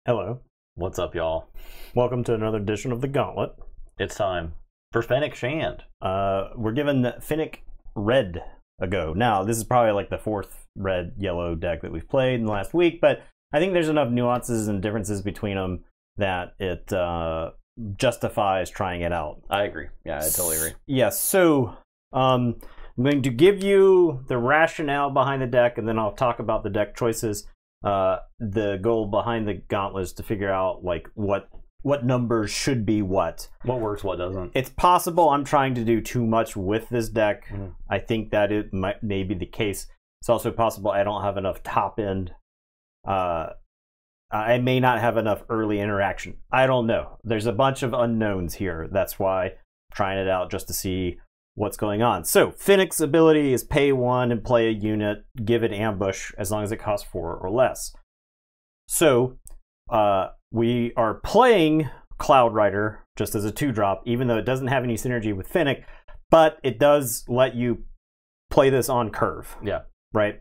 Hello. What's up, y'all? Welcome to another edition of the Gauntlet. It's time for Fennec Shand. We're giving Fennec Red a go. Now, this is probably like the fourth red-yellow deck that we've played in the last week, but I think there's enough nuances and differences between them that it justifies trying it out. I agree. Yeah, I totally agree. Yes, so I'm going to give you the rationale behind the deck, and then I'll talk about the deck choices. The goal behind the Gauntlet is to figure out like what numbers should be what. What works, what doesn't. It's possible I'm trying to do too much with this deck. I think that it may be the case. It's also possible I don't have enough top end. I may not have enough early interaction. I don't know. There's a bunch of unknowns here. That's why I'm trying it out just to see what's going on. So Fennec's ability is pay 1 and play a unit, give it ambush as long as it costs 4 or less. So we are playing Cloud Rider just as a 2-drop, even though it doesn't have any synergy with Fennec, but it does let you play this on curve. Yeah. Right?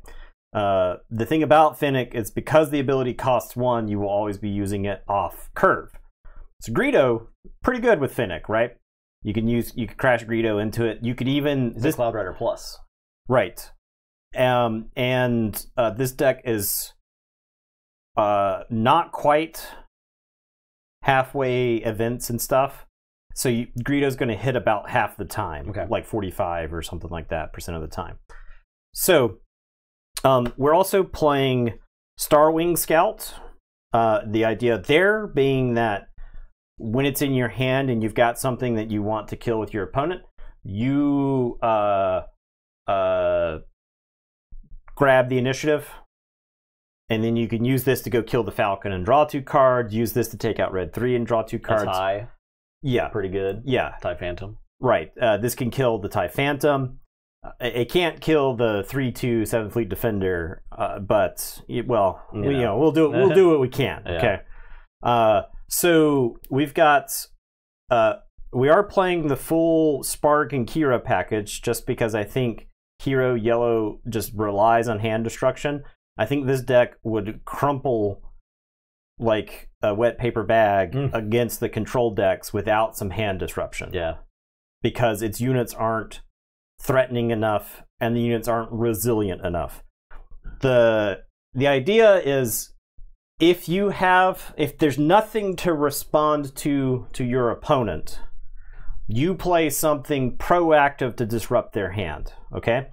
The thing about Fennec is because the ability costs 1, you will always be using it off curve. So Greedo, pretty good with Fennec, right? You can crash Greedo into it. You could even this Cloud Rider Plus. Right. This deck is not quite halfway events and stuff. So Greedo's going to hit about half the time, okay, like 45 or something like that % of the time. So we're also playing Starwing Scout. The idea there being that when it's in your hand and you've got something that you want to kill with your opponent, you grab the initiative, and then you can use this to go kill the Falcon and draw 2 cards, use this to take out red 3 and draw 2 cards. That's high. Yeah. Pretty good. Yeah. TIE Phantom. Right. This can kill the TIE Phantom. It can't kill the 3/2 7th Fleet Defender, but we'll do it. We'll do what we can. Okay. Yeah. So we've got we are playing the full Spark and Kira package just because I think Hero Yellow just relies on hand destruction. I think this deck would crumple like a wet paper bag against the control decks without some hand disruption. Yeah. Because its units aren't threatening enough and the units aren't resilient enough. The idea is if there's nothing to respond to your opponent, you play something proactive to disrupt their hand. Okay.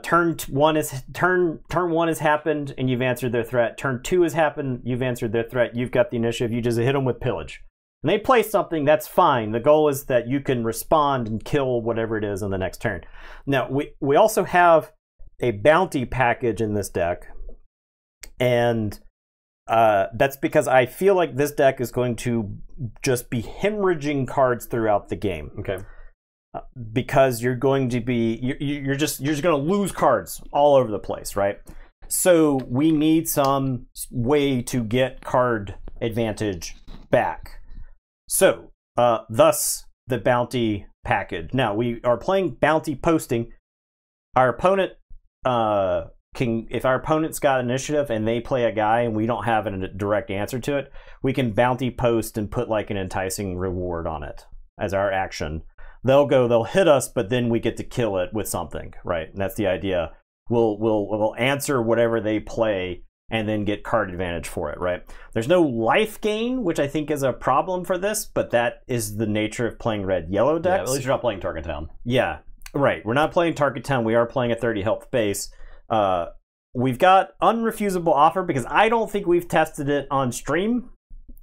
Turn 1 has happened and you've answered their threat. Turn 2 has happened, you've answered their threat. You've got the initiative. You just hit them with pillage. And they play something, that's fine. The goal is that you can respond and kill whatever it is on the next turn. Now, we also have a bounty package in this deck. And that's because I feel like this deck is going to just be hemorrhaging cards throughout the game. Okay. Because you're going to be you're just going to lose cards all over the place, right? So we need some way to get card advantage back. So thus the bounty package. Now we are playing bounty posting. Our opponent if our opponent's got initiative and they play a guy and we don't have a direct answer to it, we can bounty post and put like an enticing reward on it as our action. They'll hit us, but then we get to kill it with something, right? And that's the idea. We'll answer whatever they play and then get card advantage for it, right? There's no life gain, which I think is a problem for this, but that is the nature of playing red-yellow decks. Yeah, at least you're not playing Target Town. Yeah, right. We're not playing Target Town. We are playing a 30 health base. We've got unrefusable offer because I don't think we've tested it on stream.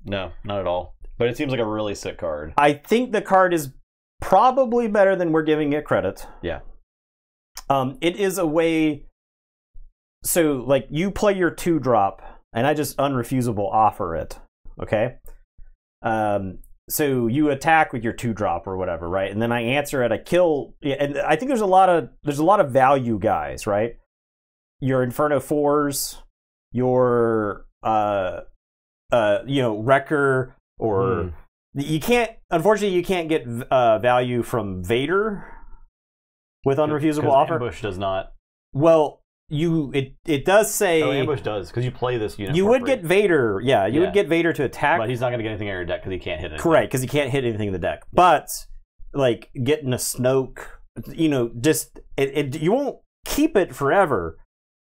No, not at all. But it seems like a really sick card. I think the card is probably better than we're giving it credit. Yeah. It is a way. So, like, you play your 2-drop, and I just unrefusable offer it. Okay. So you attack with your 2-drop or whatever, right? And then I answer it. I kill. And I think there's a lot of value guys, right? Your Inferno 4s, your Wrecker, or you can't. Unfortunately, you can't get value from Vader with unrefusable offer. Ambush does not. Well, it does say ambush does, because you play this unit. You would get Vader, you would get Vader to attack, but he's not going to get anything on your deck because he can't hit it. Correct, because he can't hit anything in the deck. But like getting a Snoke, just you won't keep it forever,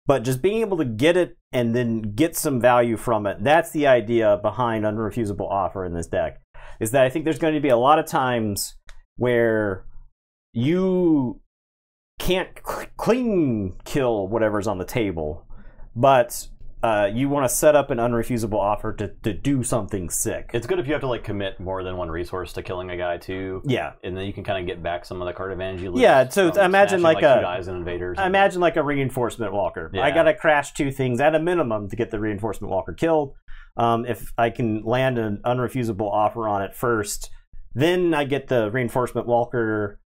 but just being able to get it and then get some value from it. That's the idea behind Unrefusable Offer in this deck. Is that I think there's going to be a lot of times where you can't clean kill whatever's on the table, but you want to set up an Unrefusable Offer to do something sick. It's good if you have to like commit more than one resource to killing a guy too. Yeah, and then you can kind of get back some of the card advantage you lose. Yeah, so imagine like two guys and invaders. Imagine like a Reinforcement Walker. I gotta crash 2 things at a minimum to get the Reinforcement Walker killed. If I can land an Unrefusable Offer on it first, then I get the Reinforcement Walker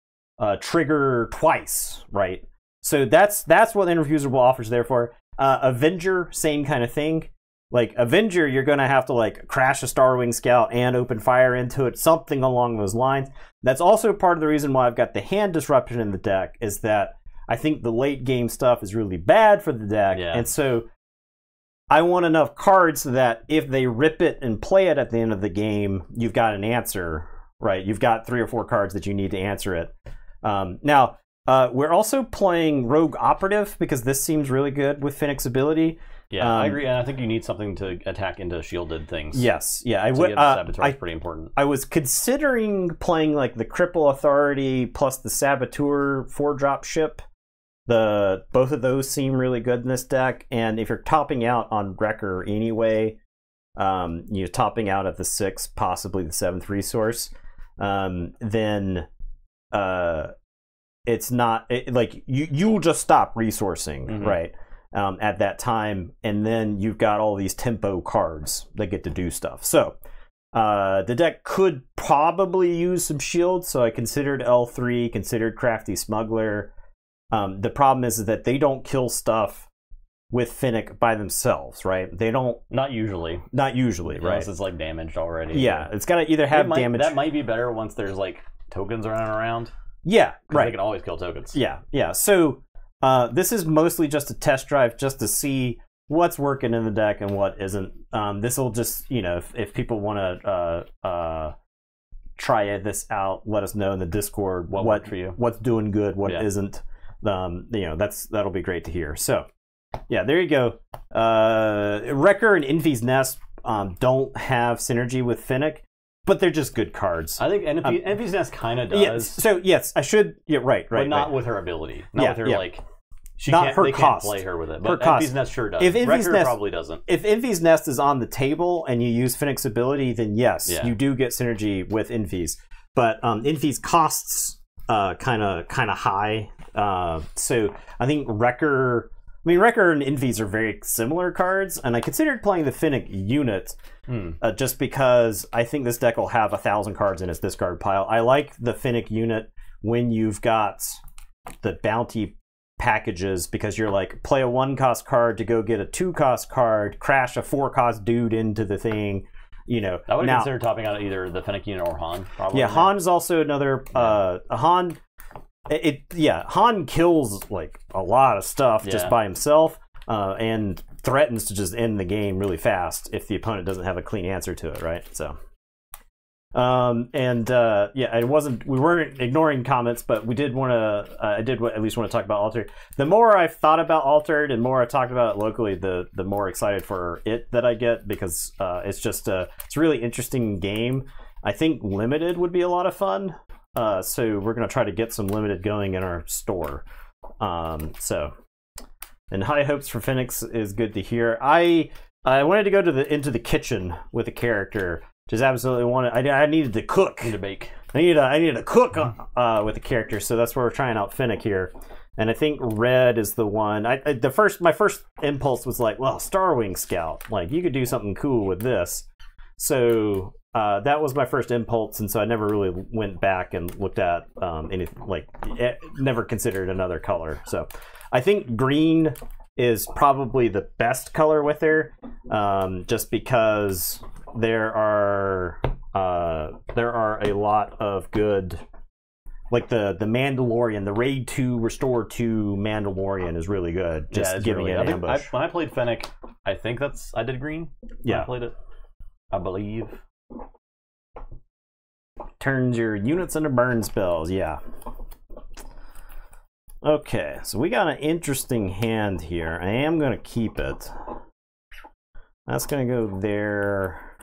trigger twice, right? So that's what Unrefusable Offer is there for. Avenger, same kind of thing. Like Avenger, you're gonna have to like crash a Starwing Scout and open fire into it, something along those lines. That's also part of the reason why I've got the hand disruption in the deck, is that I think the late game stuff is really bad for the deck, and so I want enough cards so that if they rip it and play it at the end of the game, you've got an answer, right? You've got 3 or 4 cards that you need to answer it. Now, we're also playing Rogue Operative because this seems really good with Fennec's ability. Yeah, I agree, and I think you need something to attack into shielded things. Yes, yeah, I would. Saboteur is pretty important. I was considering playing like the Cripple Authority plus the Saboteur 4-drop ship. Both of those seem really good in this deck, and if you're topping out on Wrecker anyway, you're topping out at the 6th, possibly the 7th resource, then it's not like you'll just stop resourcing, right? At that time, and then you've got all these tempo cards that get to do stuff. So the deck could probably use some shields, so I considered L3, considered Crafty Smuggler. The problem is that they don't kill stuff with Fennec by themselves, right? They don't. Not usually, right? Unless it's like damaged already. Yeah, it's got to either have damage. That might be better once there's like tokens running around. Yeah, right. They can always kill tokens. Yeah. So this is mostly just a test drive, just to see what's working in the deck and what isn't. This will just, if people want to try this out, let us know in the Discord what worked for you, what's doing good, what isn't. That'll be great to hear. So, yeah, there you go. Wrecker and Envy's Nest don't have synergy with Fennec, but they're just good cards. I think Envy's Nest kind of does. Yes. So yes, I should. Yeah, right. But not with her ability. Not with her like. They can't play her with it. But Envy's Nest sure does. Wrecker probably doesn't. If Envy's Nest is on the table and you use Fennec's ability, then yes, you do get synergy with Envy's. But Envy's costs kind of high. So I think Wrecker and Envy's are very similar cards, and I considered playing the Fennec unit just because I think this deck will have 1,000 cards in its discard pile. I like the Fennec unit when you've got the bounty packages, because you're like, play a 1-cost card to go get a 2-cost card, crash a 4-cost dude into the thing. I would consider topping out either the Fennec unit or Han. Probably. Yeah, Han is also another. Han. Han kills like a lot of stuff just by himself, and threatens to just end the game really fast if the opponent doesn't have a clean answer to it, right? So, it wasn't. We weren't ignoring comments, but we did want to. I did at least want to talk about Altered. The more I've thought about Altered and more I talked about it locally, the more excited for it that I get, because it's just it's a really interesting game. I think Limited would be a lot of fun. So we're going to try to get some Limited going in our store. And high hopes for Phoenix is good to hear. I wanted to go into the kitchen with a character. Just absolutely wanted. I needed to cook. I need to bake. I needed to cook with a character. So that's where we're trying out Fennec here. And I think red is the one. My first impulse was like, well, Starwing Scout. Like, you could do something cool with this. So that was my first impulse, and so I never really went back and looked at anything. Like, never considered another color. So I think green is probably the best color with her, just because there are a lot of good like the Mandalorian, the Raid 2 Restore 2 Mandalorian is really good. Just giving it ambush. When I played Fennec, I think I did green. Yeah, I played it. I believe. Turns your units into burn spells. Yeah. Okay, so we got an interesting hand here. I am going to keep it. That's going to go there.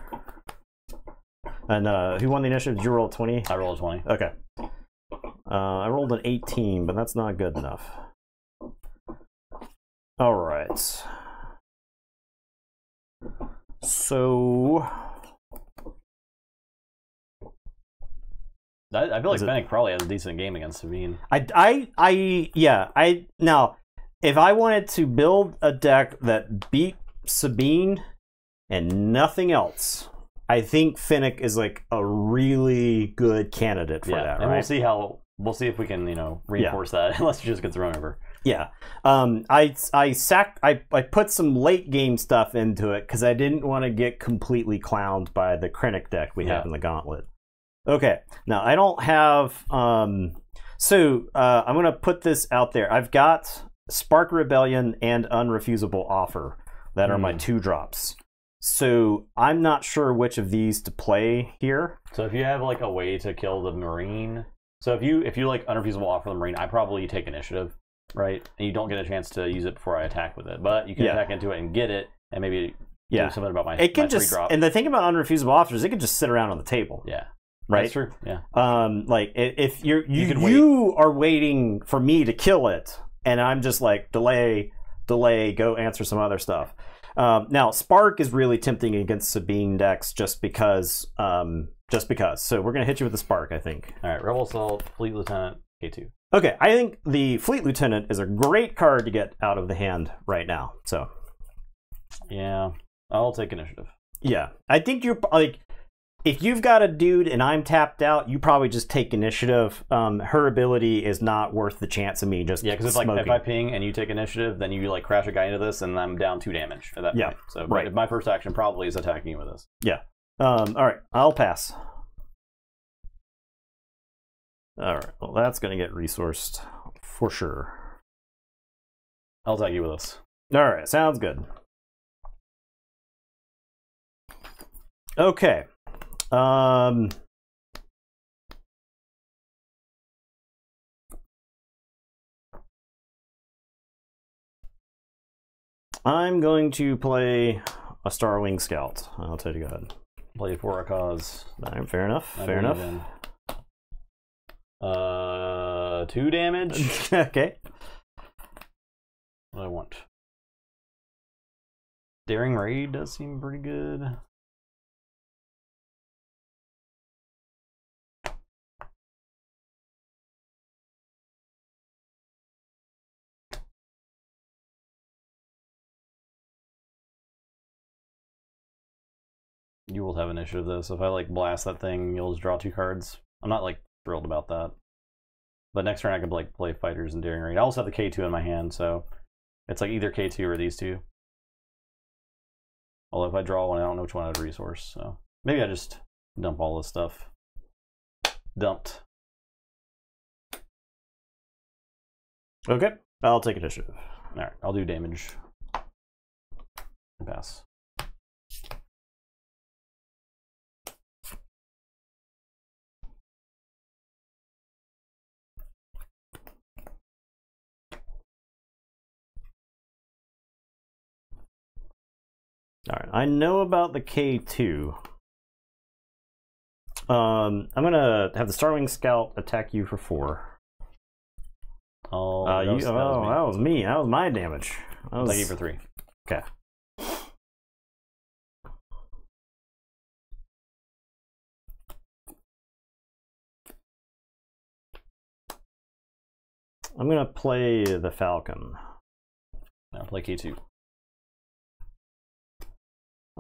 And who won the initiative? Did you roll a 20? I rolled a 20. Okay. I rolled an 18, but that's not good enough. All right. So... I feel like Fennec probably has a decent game against Sabine. Now, if I wanted to build a deck that beat Sabine and nothing else, I think Fennec is like a really good candidate for that. And right? We'll see if we can, reinforce that unless she just gets thrown over. Yeah. I put some late game stuff into it because I didn't want to get completely clowned by the Krennic deck we have in the Gauntlet. Okay, now I don't have, I'm going to put this out there. I've got Spark Rebellion and Unrefusable Offer that are my 2-drops. So I'm not sure which of these to play here. So if you have like a way to kill the Marine, so if you like Unrefusable Offer the Marine, I probably take initiative, right? And you don't get a chance to use it before I attack with it, but you can attack into it and get it, and maybe do something about my 3-drop. And the thing about Unrefusable Offer is it can just sit around on the table. Yeah. Right. That's true. Yeah. Like if you are waiting for me to kill it, and I'm just like delay, go answer some other stuff. Now Spark is really tempting against Sabine decks just because. So we're gonna hit you with the Spark, I think. All right. Rebel Assault, Fleet Lieutenant, K2. Okay, I think the Fleet Lieutenant is a great card to get out of the hand right now. So. Yeah, I'll take initiative. Yeah, I think you're like. If you've got a dude and I'm tapped out, you probably just take initiative. Her ability is not worth the chance of me just because if I ping and you take initiative, then you like crash a guy into this, and I'm down 2 damage at that point. So my first action probably is attacking you with this. Yeah. All right, I'll pass. All right. Well, that's gonna get resourced for sure. I'll attack you with this. All right. Sounds good. Okay. I'm going to play a Starwing Scout. I'll tell you, go ahead. Play for a cause. All right, fair enough. Fair enough. 2 damage. Okay. What do I want? Daring Raid does seem pretty good. You will have initiative though, so if I like blast that thing, you'll just draw 2 cards. I'm not like thrilled about that. But next turn I could like play Fighters and Daring Raid. I also have the K2 in my hand, so it's like either K2 or these 2. Although if I draw one, I don't know which one I would resource, so maybe I just dump all this stuff. Dumped. Okay, I'll take initiative. Alright, I'll do damage. Pass. All right, I know about the K2. I'm gonna have the Starwing Scout attack you for 4. Oh, that was me. That was my damage. Thank you for 3. Okay. I'm gonna play the Falcon. Now play K2.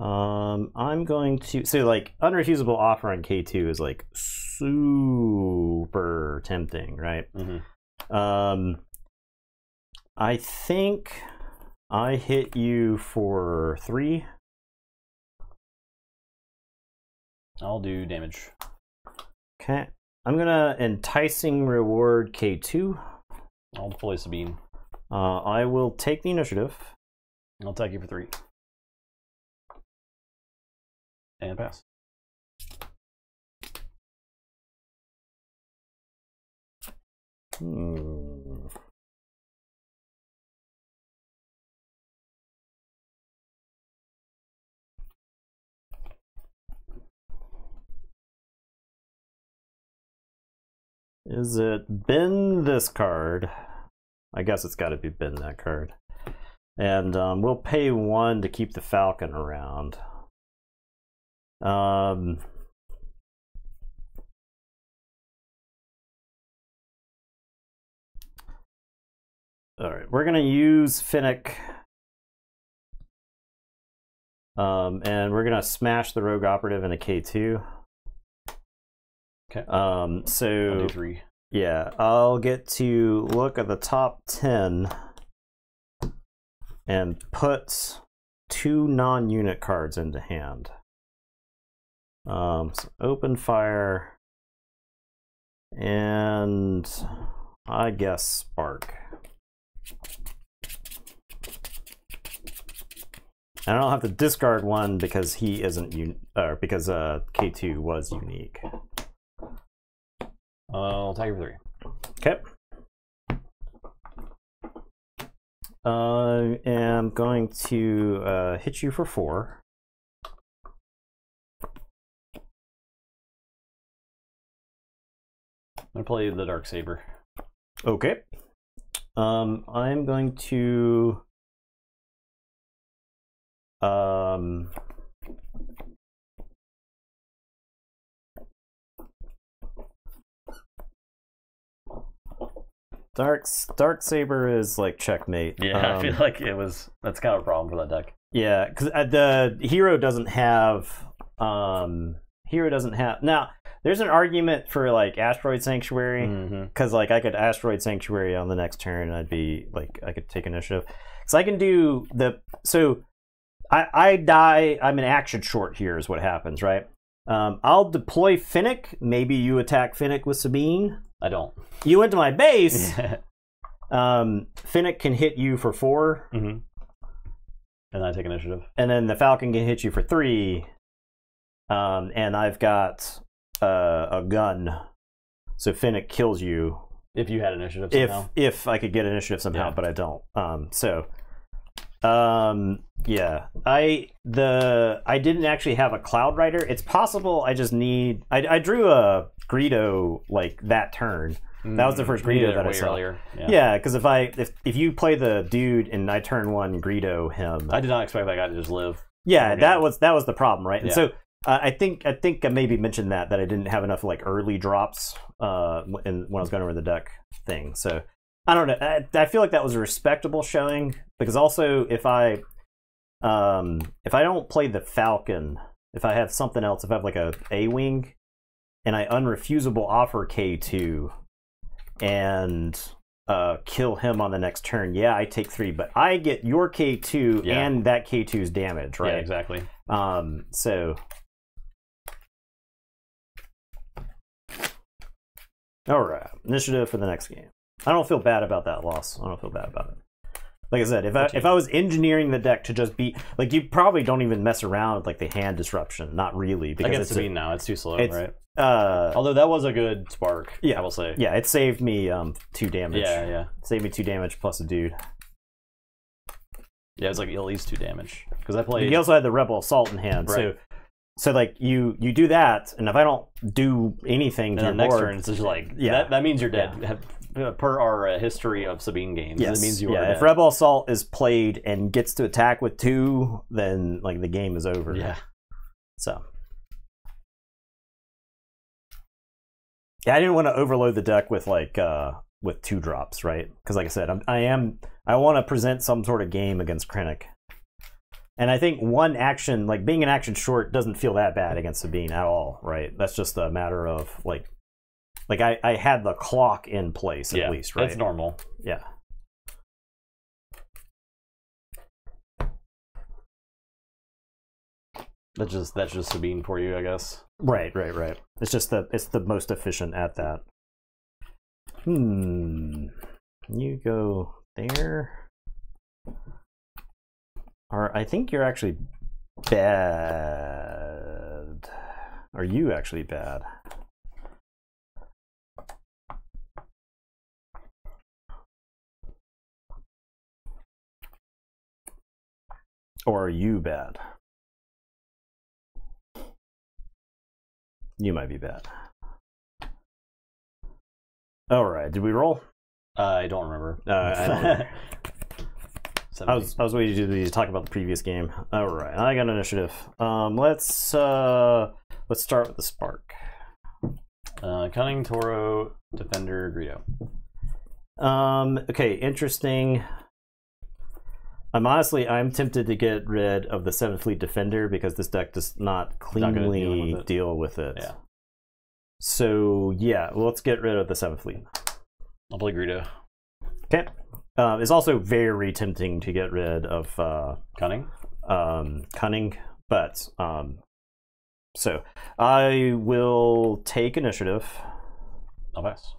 I'm going to like Unrefusable Offer on K2 is like super tempting, right? Mm-hmm. I think I hit you for 3. I'll do damage. Okay. I'm gonna enticing reward K2. I'll deploy Sabine. I will take the initiative. I'll attack you for 3. And pass. Is it bend this card? I guess it's got to be bend that card. And we'll pay 1 to keep the Falcon around. All right, we're gonna use Fennec, and we're gonna smash the Rogue Operative in a K2. Okay. So I'll do 3. Yeah, I'll get to look at the top 10 and put 2 non-unit cards into hand. So open fire, and I guess spark. And I don't have to discard 1 because he isn't because K2 was unique. I'll take it for 3. Okay. I am going to hit you for 4. I'm gonna play the Dark Saber. Okay. I'm going to Dark Saber is like checkmate. Yeah, I feel like that's kind of a problem for that deck. Yeah, because the hero doesn't have now. There's an argument for like Asteroid Sanctuary, because like I could Asteroid Sanctuary on the next turn, and I'd be like I could take initiative. So I can do I die. I'm an action short here is what happens, right? I'll deploy Fennec. Maybe you attack Fennec with Sabine. I don't. You went to my base. Fennec can hit you for 4. And I take initiative. And then the Falcon can hit you for 3. And I've got a gun. So Fennec kills you. If you had initiative somehow. If I could get initiative somehow, yeah. But I don't. Yeah. I didn't actually have a Cloud Rider. It's possible I just need I drew a Greedo like that turn. That was the first Greedo that I saw. Earlier. Yeah, because if you play the dude and I turn 1 Greedo him. I did not expect that guy to just live. Yeah, that was the problem, right? And so I think I maybe mentioned that I didn't have enough like early drops when I was going over the deck thing. So I don't know. I feel like that was a respectable showing, because also if I don't play the Falcon, if I have something else, if I have like a A-Wing and I unrefusable offer K2 and kill him on the next turn, yeah, I take 3, but I get your K2 and that K2's damage, right? Yeah, exactly. So all right, initiative for the next game. I don't feel bad about that loss. I don't feel bad about it. Like I said, if I was engineering the deck to just be like, you probably don't even mess around with like the hand disruption. Not really, because it's Sabine now. It's too slow, right? Although that was a good spark. Yeah, I will say. Yeah, it saved me 2 damage. Yeah. It saved me 2 damage plus a dude. Yeah, it was like at least 2 damage because I played. He also had the Rebel Assault in hand, right. So like you do that, and if I don't do anything to your next board, turn, it's just like that means you're dead. Yeah. Per our history of Sabine games, it means you are dead. If Rebel Assault is played and gets to attack with 2, then like the game is over. Yeah. So yeah, I didn't want to overload the deck with like with 2 drops, right? Because like I said, I want to present some sort of game against Krennic. And I think one action, like being an action short, doesn't feel that bad against Sabine at all, right? That's just a matter of like I had the clock in place at least, right? That's normal. Yeah. That's just Sabine for you, I guess. Right. It's just it's the most efficient at that. You go there. Or I think you're actually bad. Are you actually bad? Or are you bad? You might be bad. All right. Did we roll? I don't remember. I don't know. I was waiting to talk about the previous game. All right. I got initiative. Let's start with the spark. Cunning, Toro, Defender, Greedo. Okay. Interesting. I'm tempted to get rid of the 7th Fleet Defender because this deck does not cleanly deal with it. Yeah. So, yeah, well, let's get rid of the 7th Fleet. I'll play Greedo. Okay. It's also very tempting to get rid of Cunning. Cunning, but so I will take initiative. I'll pass.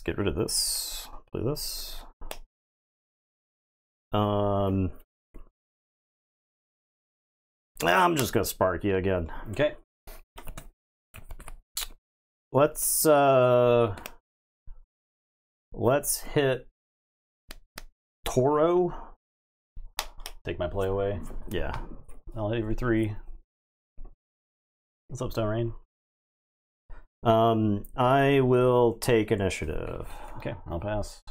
Get rid of this. Play this. I'm just gonna spark you again. Okay. Let's hit Toro. Take my play away. Yeah. I'll hit you for 3. What's up, Stone Rain? I will take initiative. Okay, I'll pass.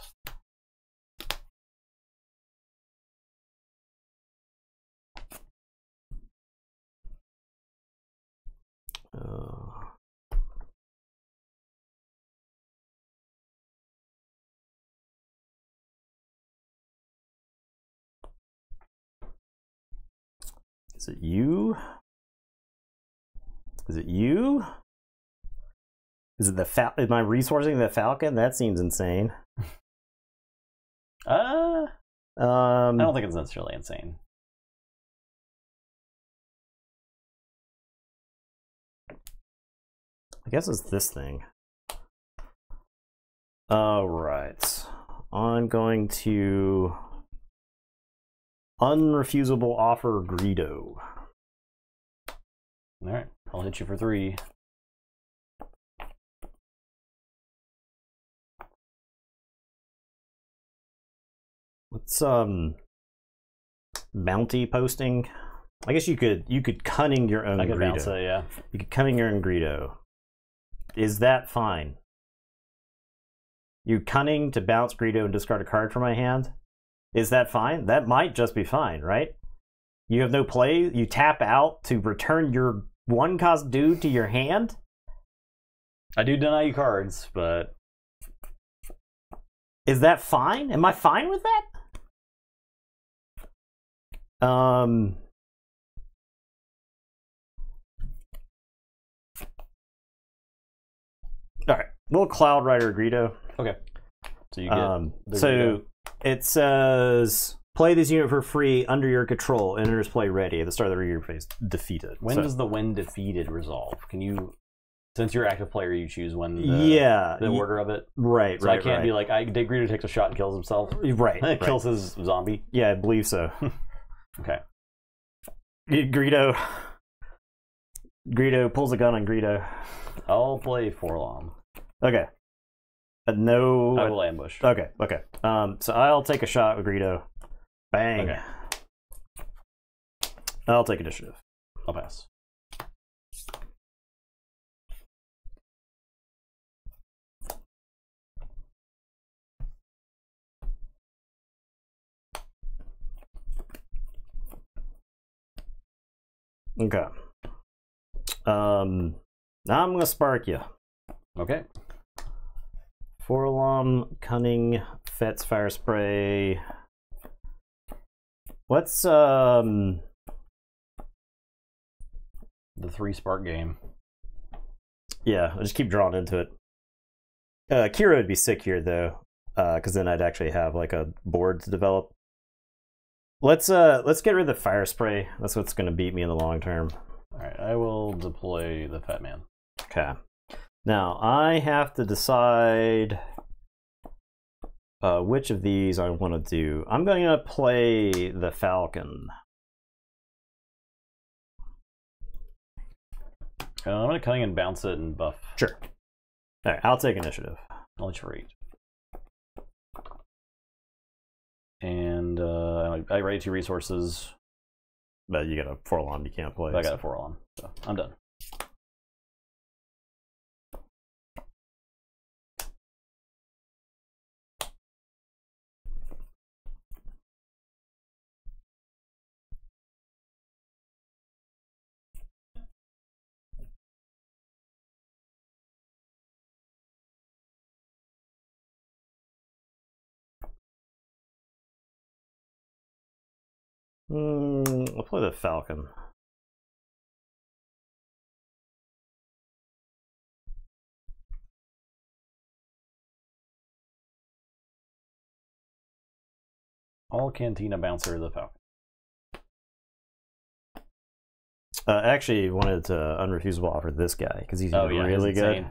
Is it you? Is it you? Is it am I resourcing the Falcon? That seems insane. I don't think it's necessarily insane. I guess it's this thing. All right. I'm going to unrefusable offer Greedo. All right, I'll hit you for 3. What's bounty posting? I guess you could cunning your own I could Greedo. bounce it, yeah. You could cunning your own Greedo. Is that fine? You cunning to bounce Greedo and discard a card from my hand? Is that fine? That might just be fine, right? You have no play. You tap out to return your 1-cost dude to your hand? I do deny you cards, but is that fine? Am I fine with that? All right, little Cloud Rider Greedo. Okay. So you get so it says play this unit for free under your control. Enters play ready at the start of the rear phase. Defeated. When does the when defeated resolve? Can you, since you're active player, you choose when the order of it? Right, so right. I can't be like, Greedo takes a shot and kills himself. Right. Kills his zombie. Yeah, I believe so. Okay. Greedo pulls a gun on Greedo. I'll play Forlom. Okay. No. I will ambush. Okay. So I'll take a shot with Greedo. Bang. Okay. I'll take initiative. I'll pass. Okay. Now I'm gonna spark you. Okay. Forlom, Cunning, Fetz, Fire Spray. Let's The 3-spark game. Yeah, I'll just keep drawing into it. Kira would be sick here though, because then I'd actually have like a board to develop. Let's get rid of the fire spray. That's what's going to beat me in the long term. All right, I will deploy the Fat Man. Okay. Now I have to decide which of these I want to do. I'm going to play the Falcon. I'm going to cunning and bounce it and buff. Sure. All right, I'll take initiative. I'll let you rate. And I rate 2 resources. But you got a Forlon you can't play. I got a Forlon, so I'm done. I'll play the Falcon. All Cantina Bouncer the Falcon. I actually wanted to unrefusable offer this guy because he's really good.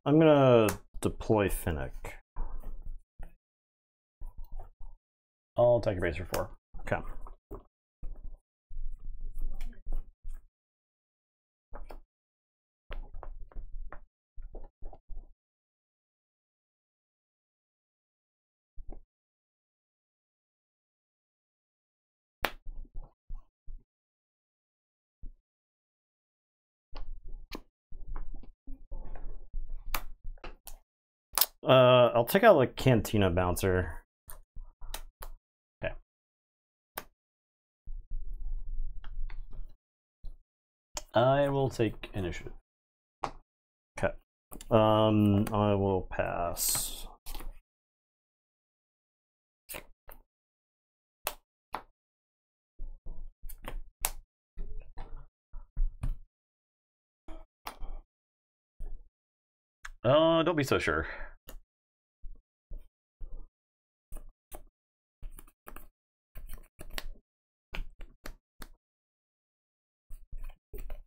I'm gonna deploy Fennec. I'll attack your base for 4. Okay. I'll take out like Cantina Bouncer. Okay. I will take initiative. Okay. I will pass. Don't be so sure.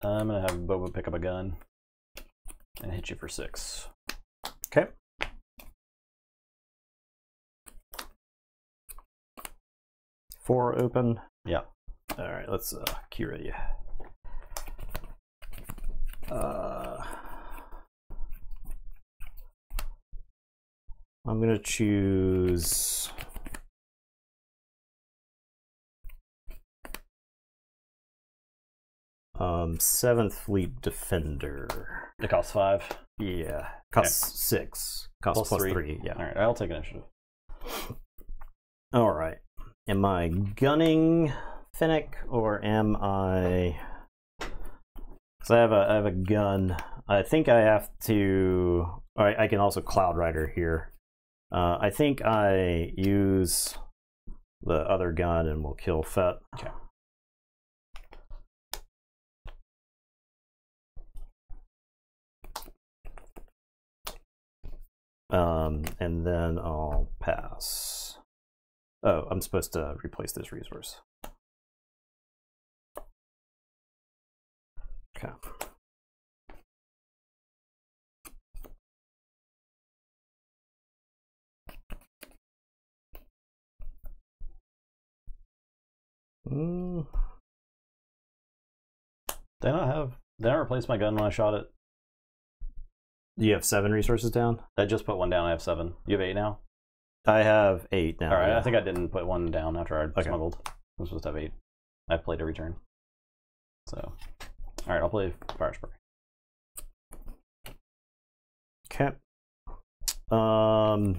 I'm gonna have Boba pick up a gun and hit you for 6. Okay. Four open. Yeah. All right. Let's Kira you. I'm gonna choose. Seventh Fleet Defender. It costs 5. Yeah, costs Okay. 6. Costs plus 3. Yeah. All right, I'll take initiative. All right. Am I gunning Fennec or am I? Because I have a gun. I think I have to. All right, I can also Cloud Rider here. I think I use the other gun and we'll kill Fett. Okay. And then I'll pass. Oh, I'm supposed to replace this resource. Okay. Did I replace my gun when I shot it? You have 7 resources down? I just put 1 down. I have 7. You have 8 now? I have 8 now. All right, yeah. I think I didn't put 1 down after I Okay. smuggled. I'm supposed to have 8. I've played every turn. So, all right, I'll play Fire Spray. Okay. I'll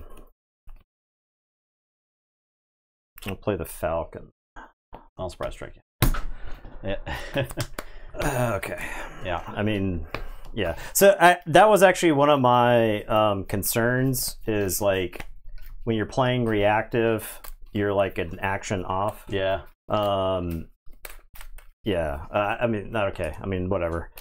play the Falcon. I'll surprise strike you. Yeah. Okay. Yeah. I mean, yeah. So that was actually one of my concerns. Is like when you're playing reactive, you're like an action off. Yeah. Yeah. I mean, not okay. I mean, whatever.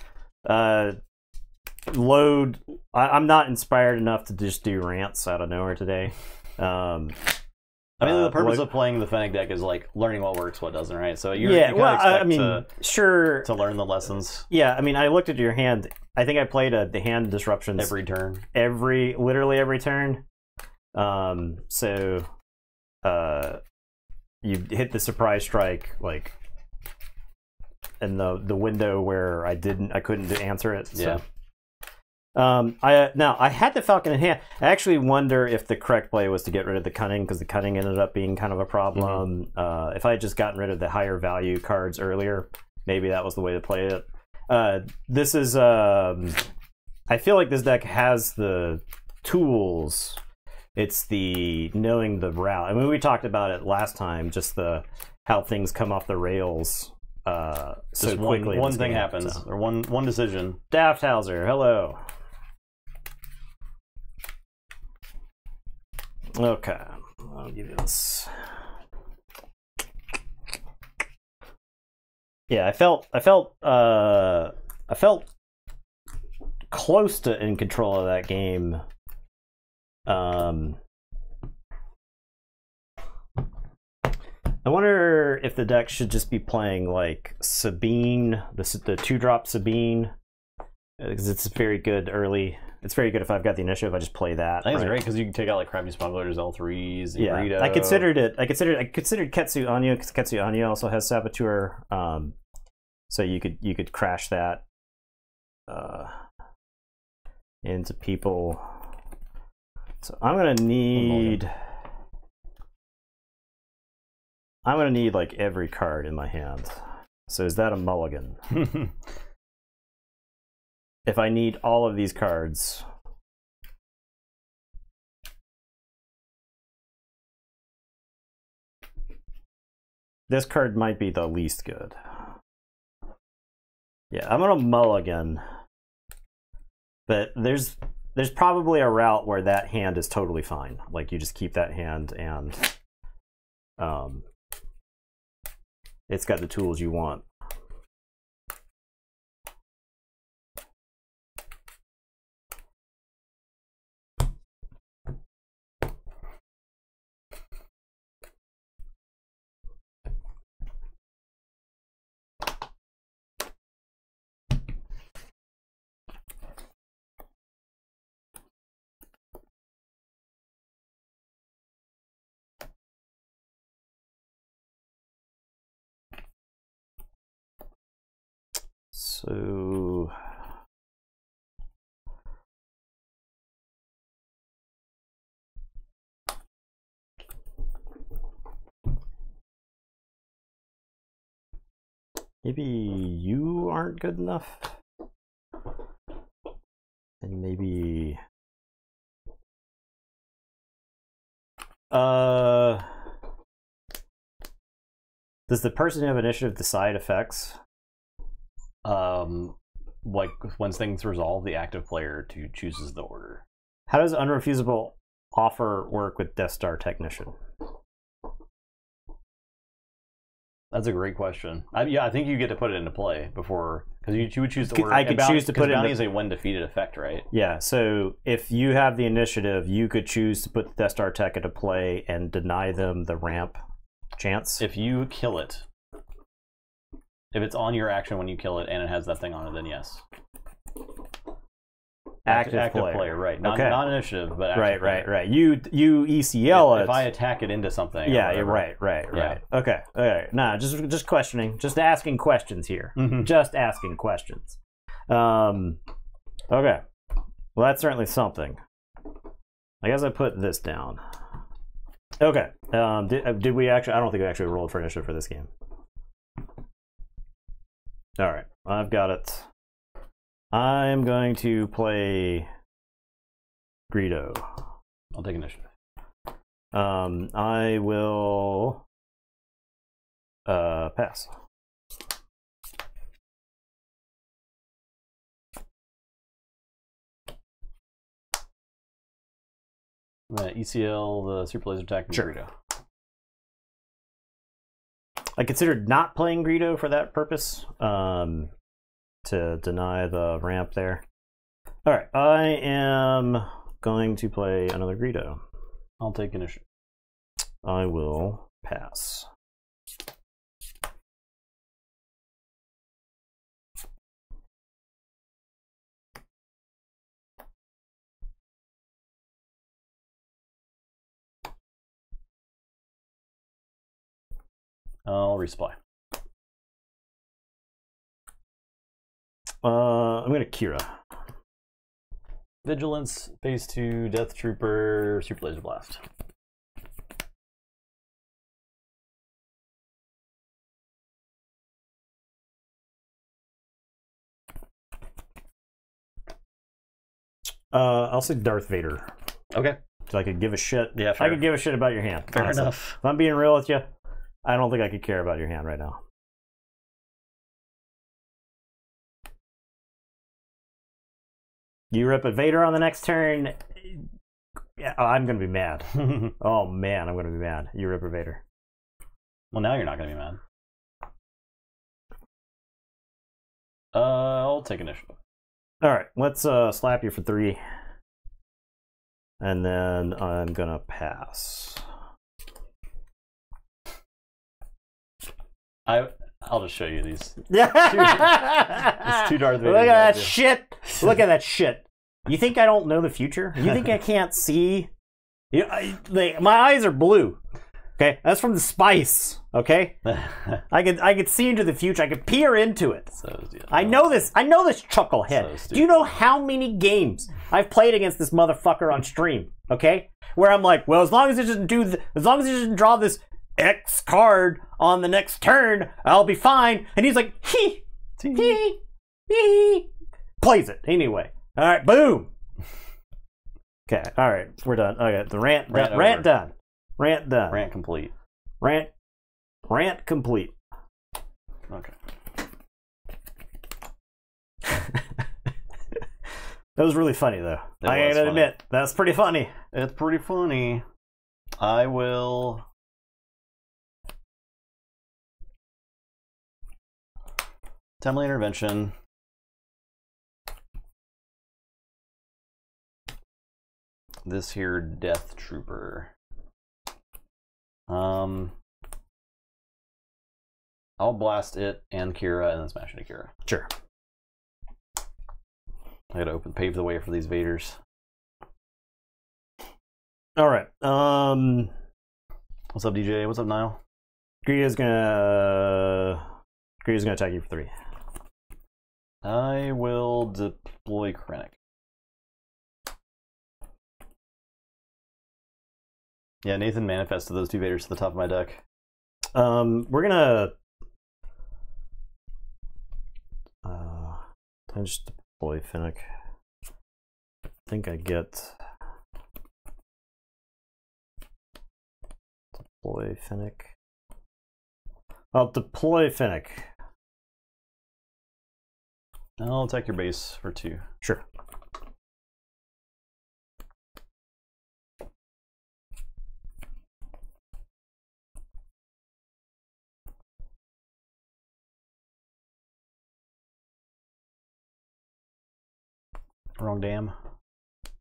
Load. I'm not inspired enough to just do rants out of nowhere today. I mean, the purpose of playing the Fennec deck is like learning what works, what doesn't, right? So you yeah. kind Well, of expect I mean, sure to learn the lessons. Yeah. I mean, I looked at your hand. I think I played the hand disruptions Every turn. Literally every turn. So, you hit the surprise strike like in the window where I couldn't answer it. So. Yeah. I had the Falcon in hand. I actually wonder if the correct play was to get rid of the cunning, because the cunning ended up being kind of a problem. Mm-hmm. If I had just gotten rid of the higher value cards earlier, maybe that was the way to play it. This is I feel like this deck has the tools. It's the knowing the route. I mean, we talked about it last time, just how things come off the rails so quickly. One thing happens, or one decision. Dafthauser, hello. Okay, I'll give you this. Yeah, I felt close to in control of that game. I wonder if the deck should just be playing like Sabine, the 2-drop Sabine, because it's very good early. It's very good if I've got the initiative. I just play that. I think it's great because you can take out like Crappy Smugglers, L3s, yeah. Burrito. I considered Ketsu Anya, because Ketsu Anya also has Saboteur. So you could crash that into people. So I'm gonna need like every card in my hand. So is that a mulligan? If I need all of these cards, this card might be the least good. Yeah, I'm gonna mulligan, but there's probably a route where that hand is totally fine. Like you just keep that hand and it's got the tools you want. So maybe you aren't good enough, and maybe does the person who have initiative decide effects? Like once things resolve, the active player chooses the order. How does unrefusable offer work with Death Star Technician? That's a great question. I think you get to put it into play before, because you would choose the order. I could choose to put it. Bounty is a when defeated effect, right? Yeah. So if you have the initiative, you could choose to put the Death Star Tech into play and deny them the ramp chance. If you kill it. If it's on your action when you kill it and it has that thing on it, then yes. Active player, right? Not initiative, but active player. Right. You ECL it. If I attack it into something. Yeah, right. Yeah. Okay. Nah, just questioning, just asking questions here. Mm-hmm. Just asking questions. Okay. Well, that's certainly something. I guess I put this down. Okay. Did we actually? I don't think we actually rolled for initiative for this game. All right, I've got it. I'm going to play Greedo. I'll take initiative. I will pass. I'm gonna ECL the super laser attack and Greedo. I considered not playing Greedo for that purpose, to deny the ramp there. All right, I am going to play another Greedo. I'll take initiative. I will pass. I'll resupply. I'm gonna Kira. Vigilance, phase 2, Death Trooper, Super Laser Blast. I'll say Darth Vader. Okay. So I could give a shit. Yeah, fair. I could give a shit about your hand. Fair honestly. enough. If I'm being real with you, I don't think I could care about your hand right now. You rip a Vader on the next turn, yeah, I'm going to be mad. Oh man, I'm going to be mad. You rip a Vader. Well, now you're not going to be mad. I'll take initiative. All right, let's slap you for 3. And then I'm going to pass. I'll just show you these. Yeah. It's 2 Darth Vader. Look at that shit. Look at that shit. You think I don't know the future? You think I can't see? My eyes are blue. Okay, that's from the spice. Okay, I could see into the future. I could peer into it. I know this. I know this chucklehead. Do you know how many games I've played against this motherfucker on stream? Okay, where I'm like, well, as long as it doesn't draw this X card on the next turn, I'll be fine. And he's like, he plays it anyway. All right, boom. Okay, all right, we're done. Okay, the rant done. Rant done. Rant complete. Rant complete. Okay. That was really funny, though. I gotta admit, that's pretty funny. It's pretty funny. I will. Timely intervention. This here Death Trooper. I'll blast it and Kira and then smash into Kira. Sure. I gotta pave the way for these Vaders. All right. What's up, DJ? What's up, Niall? Greedo's gonna attack you for 3. I will deploy Krennic. Yeah, Nathan manifested those 2 Vaders to the top of my deck. We're gonna just deploy Fennec. I think I get deploy Fennec. I'll deploy Fennec. I'll attack your base for 2. Sure. Wrong dam.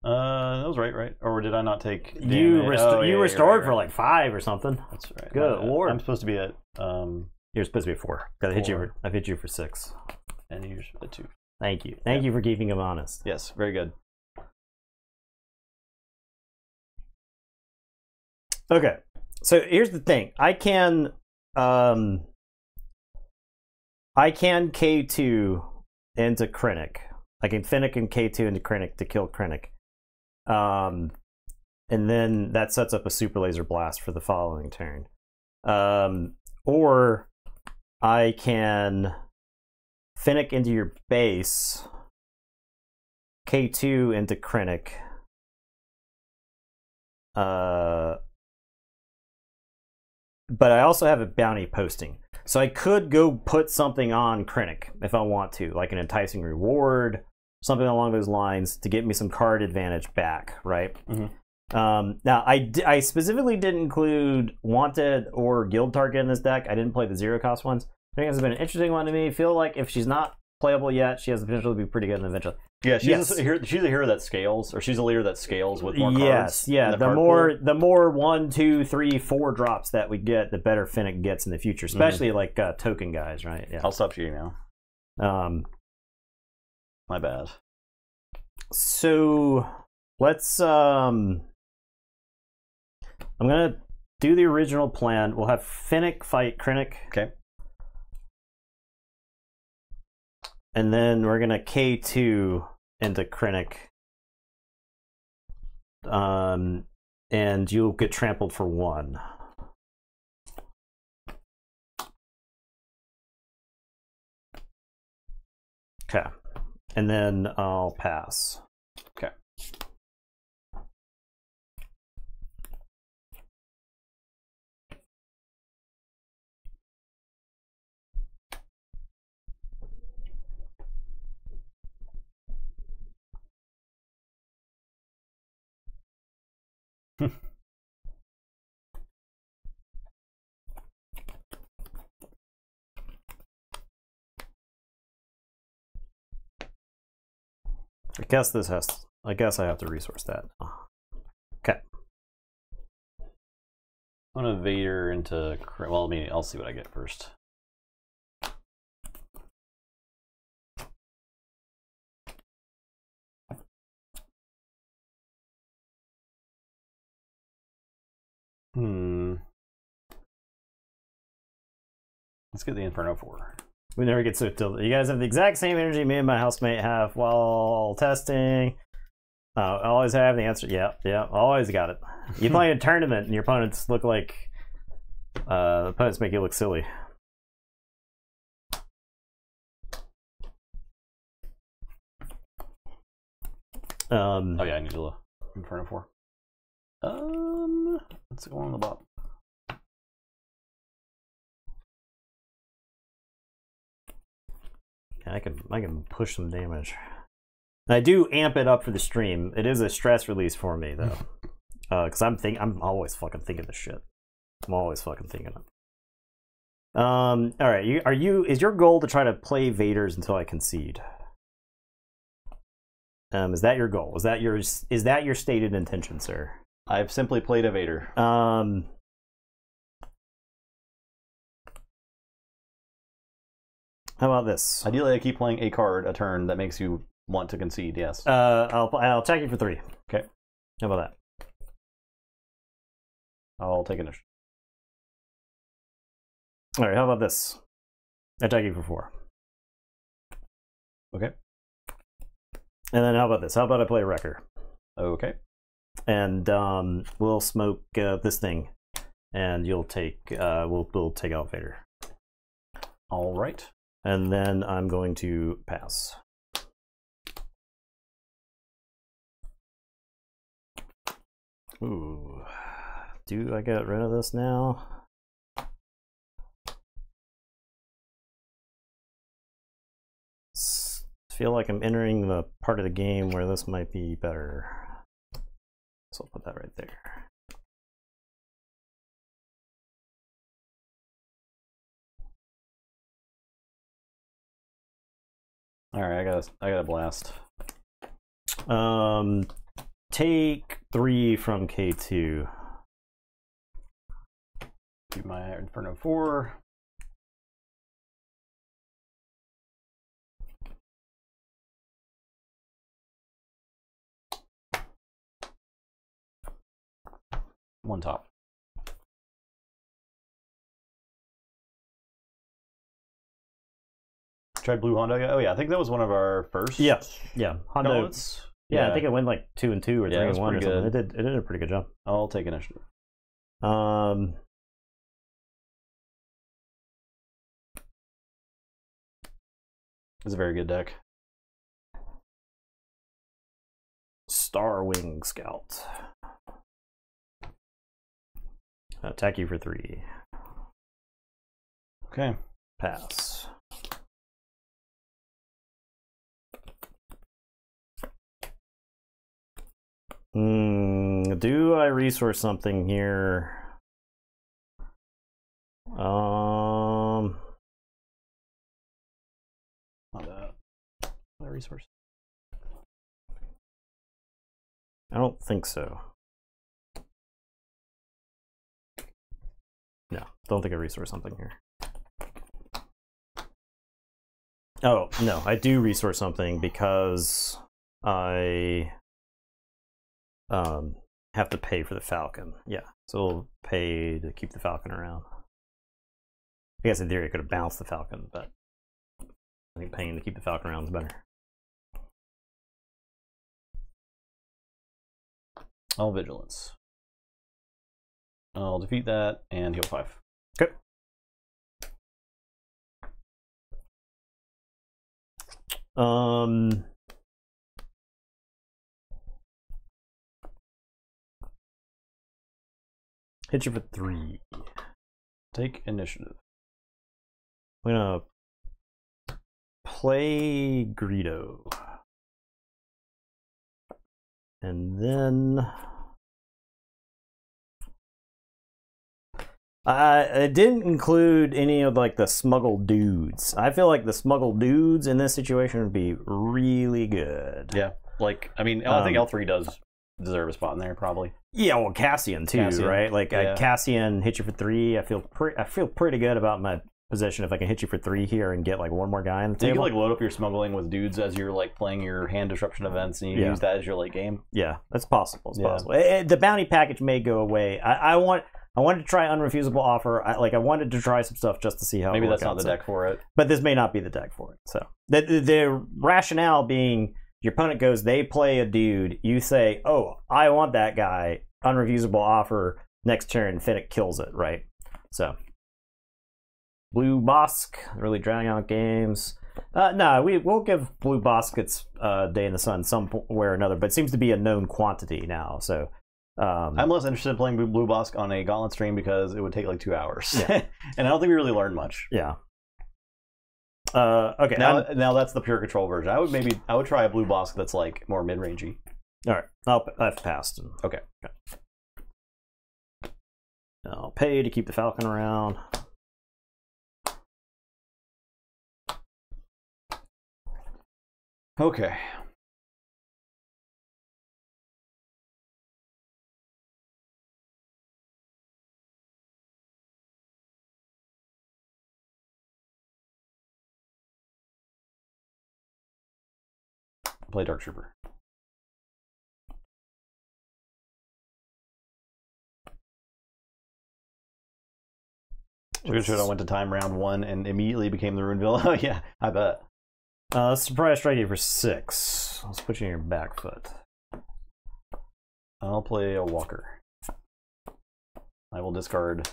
That was right? Or did I not take damage? You restored for like 5 or something. That's right. Good lord. I'm supposed to be at You're supposed to be at 4. I've hit you for 6. And you're at 2. Thank you. Thank you for keeping him honest. Yes, very good. Okay. So here's the thing. I can K2 into Krennic. I can Fennec and K2 into Krennic to kill Krennic. And then that sets up a super laser blast for the following turn. Or I can Fennec into your base, K2 into Krennic, but I also have a bounty posting. So I could go put something on Krennic if I want to, like an enticing reward, something along those lines to get me some card advantage back, right? Now, I specifically didn't include Wanted or Guild Target in this deck. I didn't play the zero cost ones. I think it's been an interesting one to me. I feel like if she's not playable yet, she has the potential to be pretty good in the eventually. Yeah, she's a hero that scales, or she's a leader that scales with more cards. Yes, yeah. The more 1, 2, 3, 4 drops that we get, the better Fennec gets in the future, especially like token guys, right? Yeah. I'll stop cheating now. My bad. So let's I'm gonna do the original plan. We'll have Fennec fight Krennic. Okay. And then we're gonna K2 into Krennic. And you'll get trampled for 1. Okay. And then I'll pass. Okay. I guess I have to resource that. Okay. I'm gonna Vader into. Well, I'll see what I get first. Let's get the Inferno 4. We never get so tilted. You guys have the exact same energy me and my housemate have while testing. I always have the answer. Yeah, always got it. You play a tournament and your opponents look like the opponents make you look silly. Oh yeah, I need to Inferno 4. Let's go on the bottom. I can push some damage. I do amp it up for the stream. It is a stress release for me though, because I'm always fucking thinking this shit. I'm always fucking thinking it. All right, is your goal to try to play Vaders until I concede? Is that your goal? Is that your stated intention, sir? I've simply played a Vader. How about this? Ideally, I keep playing a card a turn that makes you want to concede. Yes. I'll attack you for 3. Okay. How about that? I'll take initiative. All right. How about this? I attack you for 4. Okay. And then how about this? How about I play a Wrecker? Okay. And we'll smoke this thing, and you'll take we'll take out Vader. All right. And then I'm going to pass. Ooh. Do I get rid of this now? Feel like I'm entering the part of the game where this might be better. So I'll put that right there. All right, I got a blast. Take 3 from K2. Do my Inferno 4. One top. Tried Blue Hondo yet? Oh yeah, I think that was one of our first. Yeah. Hondo. Gauntlets. Yeah, I think it went like 2 and 2 or 3 and 1 or something. Good. It did a pretty good job. I'll take initiative. It's a very good deck. Starwing Scout. Attack you for 3. Okay. Pass. Do I resource something here? Not that. My resource. I don't think so. No, don't think I resource something here. Oh, no, I do resource something because I have to pay for the Falcon. Yeah, so we'll pay to keep the Falcon around. I guess in theory I could have bounced the Falcon, but I think paying to keep the Falcon around is better. All vigilance. I'll defeat that and heal 5. Okay. Hit you for 3. Take initiative. I'm gonna play Greedo. And then I didn't include any of like the smuggled dudes. I feel like the smuggled dudes in this situation would be really good. Yeah, like I mean, I think L3 does deserve a spot in there probably. Yeah, well, Cassian too, right? Like yeah. Cassian hit you for 3. I feel pretty good about my position if I can hit you for 3 here and get like one more guy on the table. You can like load up your smuggling with dudes as you're like playing your hand disruption events, and you use that as your late game. Yeah, that's possible. It's possible. The bounty package may go away. I wanted to try unrefusable offer. I wanted to try some stuff just to see how. Maybe it that's out, not the deck for it. But this may not be the deck for it. So the rationale being, your opponent goes, they play a dude. You say, oh, I want that guy. Unrefusable offer. Next turn, Fennec kills it. Right. So. Blue Bosk, really dragging out games. No, we'll give Blue Bosk its day in the sun somewhere or another, but it seems to be a known quantity now. So I'm less interested in playing Blue Bosk on a Gauntlet stream because it would take like 2 hours, and I don't think we really learned much. Yeah. Okay. Now that's the pure control version. I would try a Blue Bosk that's like more mid rangey. All right, I've passed. Okay. I'll pay to keep the Falcon around. Okay. Play Dark Trooper. Sugar Show went to time round 1 and immediately became the Runeville. Oh yeah, I bet. Surprise strike you for 6. Let's put you in your back foot. I'll play a Walker. I will discard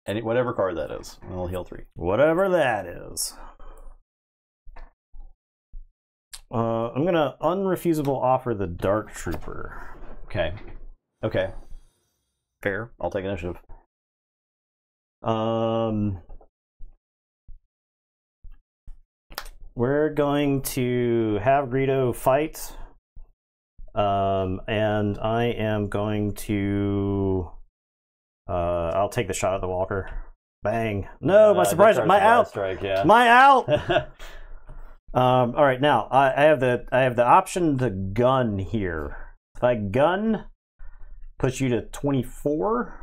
whatever card that is. And I'll heal 3. Whatever that is. I'm gonna unrefusable offer the Dark Trooper. Okay. Okay. Fair. I'll take initiative. We're going to have Greedo fight. And I am going to I'll take the shot at the Walker. Bang. No, my surprise, my out. Strike, yeah. My out. All right, now I have the option to gun here. If I gun, push you to 24,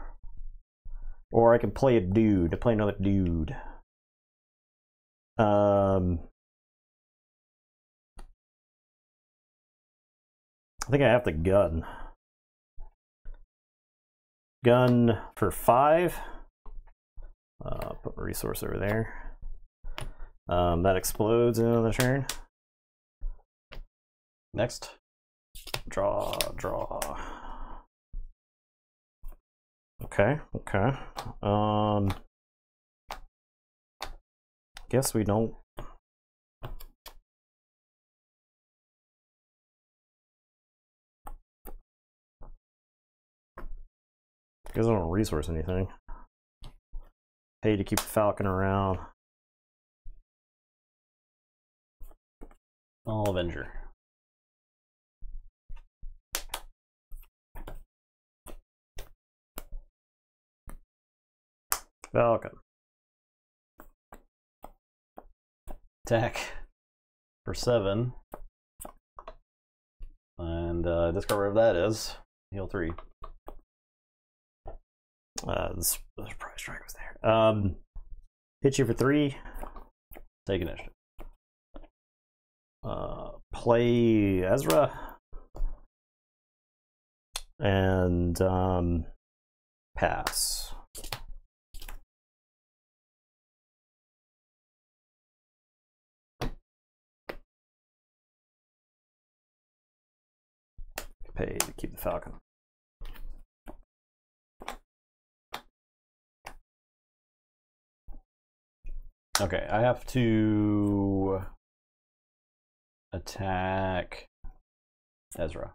or I can play a dude. To play another dude. I think I have to gun. Gun for 5. Put my resource over there. That explodes in another turn. Next. Draw. Okay. Guess we don't. Guess I don't resource anything. Pay to keep the Falcon around. All Avenger. Falcon. Attack for 7. And discard whatever that is. Heal 3. The surprise strike was there. Hit you for 3. Take initiative. Play Ezra. And pass. Pay to keep the Falcon. Okay, I have to attack Ezra.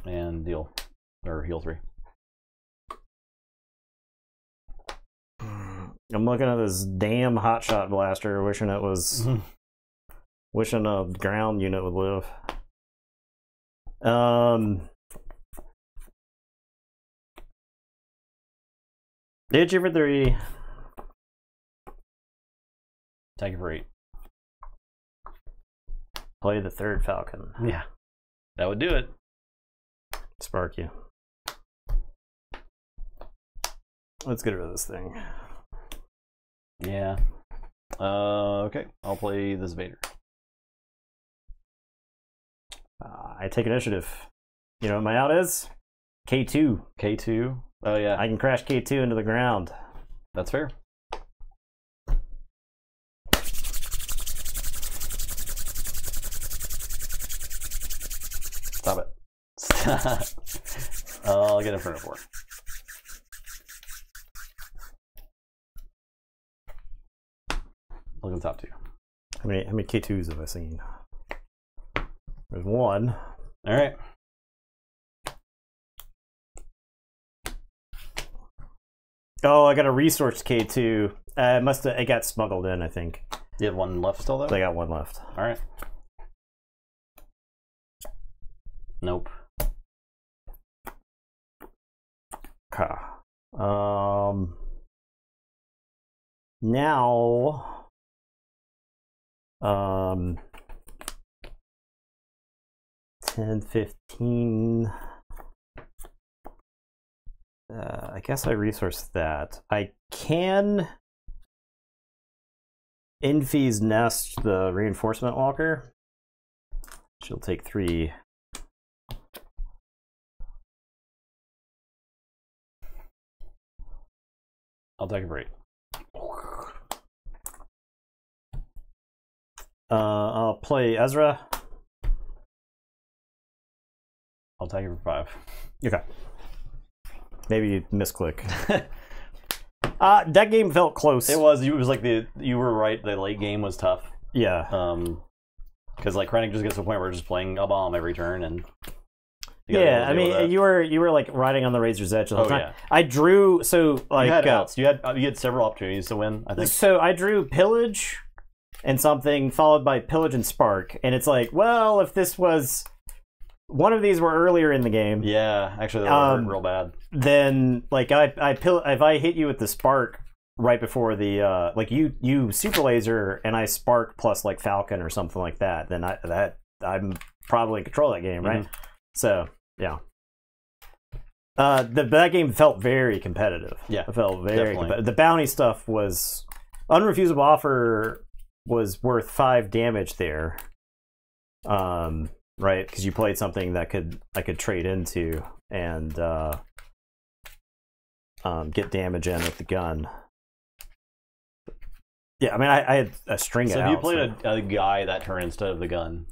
And deal, or heal 3. I'm looking at this damn hotshot blaster, wishing it was, wishing a ground unit would live. Hit you for 3. Attack you for 8. Play the 3rd Falcon. Yeah, that would do it. Spark you. Let's get rid of this thing. Yeah. Okay, I'll play this Vader. I take initiative. You know what my out is? K2. K2. Oh yeah, I can crash K2 into the ground. that's fair. Stop it. Stop. I'll get in front of 4. Look at the top 2. How many K2s have I seen? There's 1. All right. Oh, I got a resource K2. It got smuggled in, I think. You have 1 left still, though? I got 1 left. All right. Nope. Okay. Now, 10, 15. I guess I resource that. I can Infe's Nest the reinforcement walker. She'll take 3. I'll take a break. I'll play Ezra. I'll take it for 5. Okay. Maybe you misclick. That game felt close. It was. It was like you were right. The late game was tough. Yeah. Because like Krennic just gets to a point where we're just playing a bomb every turn, and yeah, I mean, you were like riding on the razor's edge the whole time. Yeah. I drew you had outs. You had several opportunities to win, I think. So I drew pillage and something followed by pillage and spark, and it's like, well, if this was one of these were earlier in the game, yeah, actually they were real bad. Then like if I hit you with the spark right before the like you super laser and I spark plus like Falcon or something like that, then I'm probably in control of that game, right? Mm-hmm. So yeah. That game felt very competitive. Yeah, it felt very competitive. The bounty stuff was unrefusable offer was worth 5 damage there. Right, because you played something that I could trade into and get damage in with the gun. Yeah, I mean, I had a string. So if you played a guy that turn instead of the gun,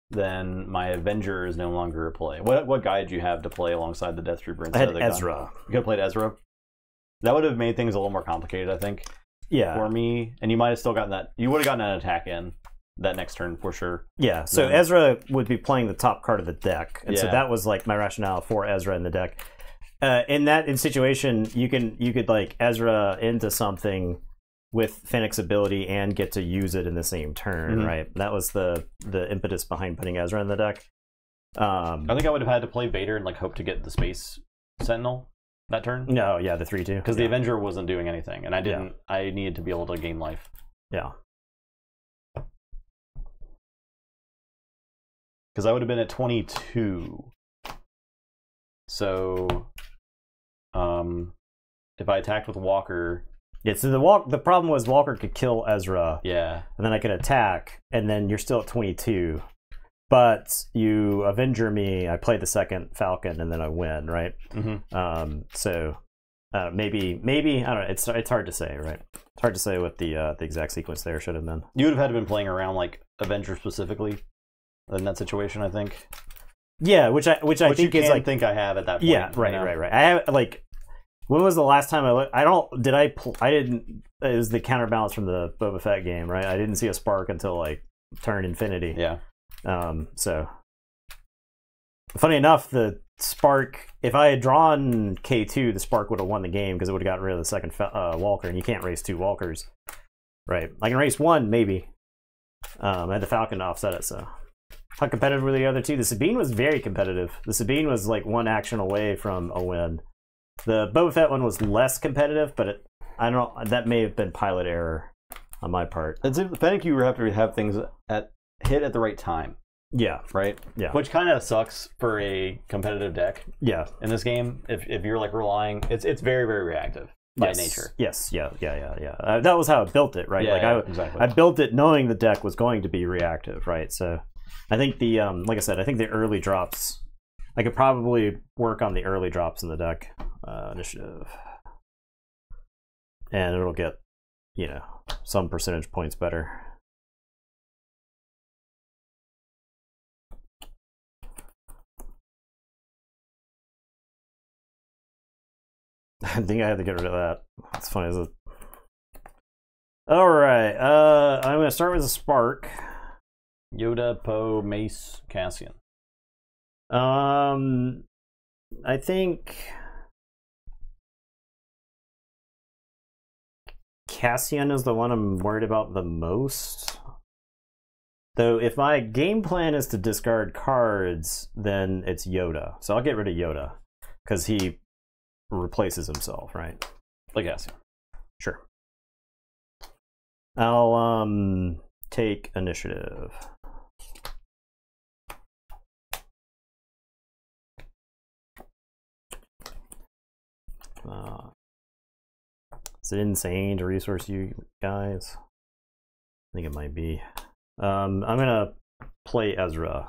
then my Avenger is no longer a play. What guy did you have to play alongside the Death Trooper instead of the Ezra. gun? You could have played Ezra. That would have made things a little more complicated, I think. Yeah. For me, and you might have still gotten that. You would have gotten an attack in that next turn for sure. Yeah. So Ezra would be playing the top card of the deck, and so that was like my rationale for Ezra in the deck. in situation, you could like Ezra into something with Fennec's ability and get to use it in the same turn, right? That was the impetus behind putting Ezra in the deck. I think I would have had to play Vader and like hope to get the Space Sentinel that turn. No, yeah, the 3/2 because the Avenger wasn't doing anything, and I didn't. Yeah. I needed to be able to gain life. Yeah. Because I would have been at 22. So, if I attacked with Walker. Yeah, so the problem was Walker could kill Ezra. Yeah. And then I could attack, and then you're still at 22. But you Avenger me, I play the second Falcon, and then I win, right? So maybe I don't know. It's hard to say, right? It's hard to say what the exact sequence there should have been. You would have had to been playing around like Avenger specifically in that situation, I think. Yeah, which I think is like think I have at that point. Yeah, right. I have like. When was the last time I looked? I didn't. It was the counterbalance from the Boba Fett game, right? I didn't see a spark until like turn infinity. Yeah. So funny enough, the spark. If I had drawn K2, the spark would have won the game because it would have gotten rid of the second Walker, and you can't race 2 Walkers, right? I can race 1 maybe. I had the Falcon to offset it. So how competitive were the other 2? The Sabine was very competitive. The Sabine was like 1 action away from a win. The Boba Fett one was less competitive, but I don't know. That may have been pilot error on my part. It's Fennec, you have to have things hit at the right time. Yeah. Right? Yeah. Which kind of sucks for a competitive deck. Yeah. In this game, if you're like relying, it's very, very reactive by nature. Yes. Yeah. That was how I built it, right? Yeah, exactly. I built it knowing the deck was going to be reactive, right? So I think like I said, I think the early drops. I could probably work on the early drops in the deck initiative, and it'll get, some percentage points better. I think I had to get rid of that. That's funny, is it? All right, I'm going to start with a Spark. Yoda, Poe, Mace, Cassian. I think Cassian is the one I'm worried about the most. Though if my game plan is to discard cards, then it's Yoda. So I'll get rid of Yoda because he replaces himself, right? Like Cassian. Sure. I'll take initiative. Is it insane to resource you guys? I think it might be. I'm gonna play Ezra.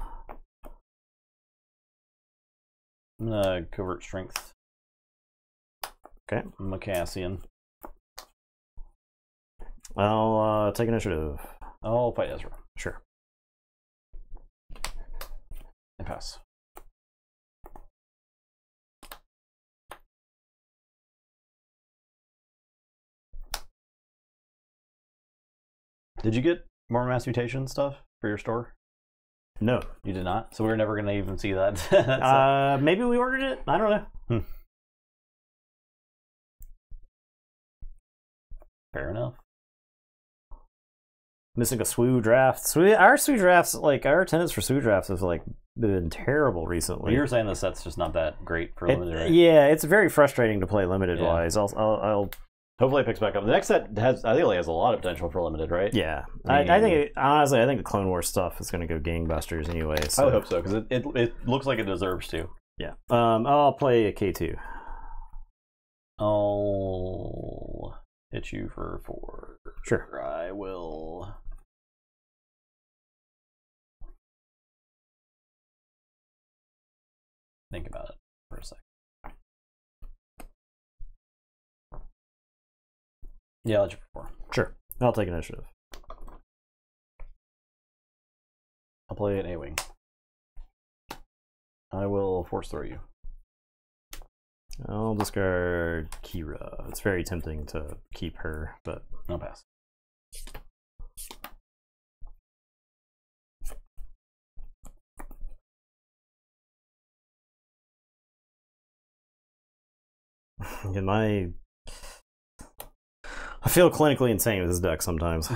I'm gonna covert strength. Okay. I'm a Cassian. I'll take initiative. I'll fight Ezra. Sure. I pass. Did you get more mass mutation stuff for your store? No. You did not? So we're never going to even see that? Maybe we ordered it? I don't know. Fair enough. Missing a SWU draft. Our SWU drafts, like, our attendance for SWU drafts has, like, been terrible recently. Well, you were saying the set's just not that great for limited, right? Yeah, it's very frustrating to play limited-wise. I'll hopefully it picks back up. The next set has a lot of potential for limited, right? Yeah, I think honestly, I think the Clone Wars stuff is going to go gangbusters anyway. So. I would hope so because it looks like it deserves to. Yeah. I'll play a K2. I'll hit you for 4. Sure. I will. Think about it for a second. Yeah, I'll let you for 4. Sure. I'll take initiative. I'll play an A-Wing. I will force throw you. I'll discard Kira. It's very tempting to keep her, but I'll pass. In my... I feel clinically insane with this deck sometimes.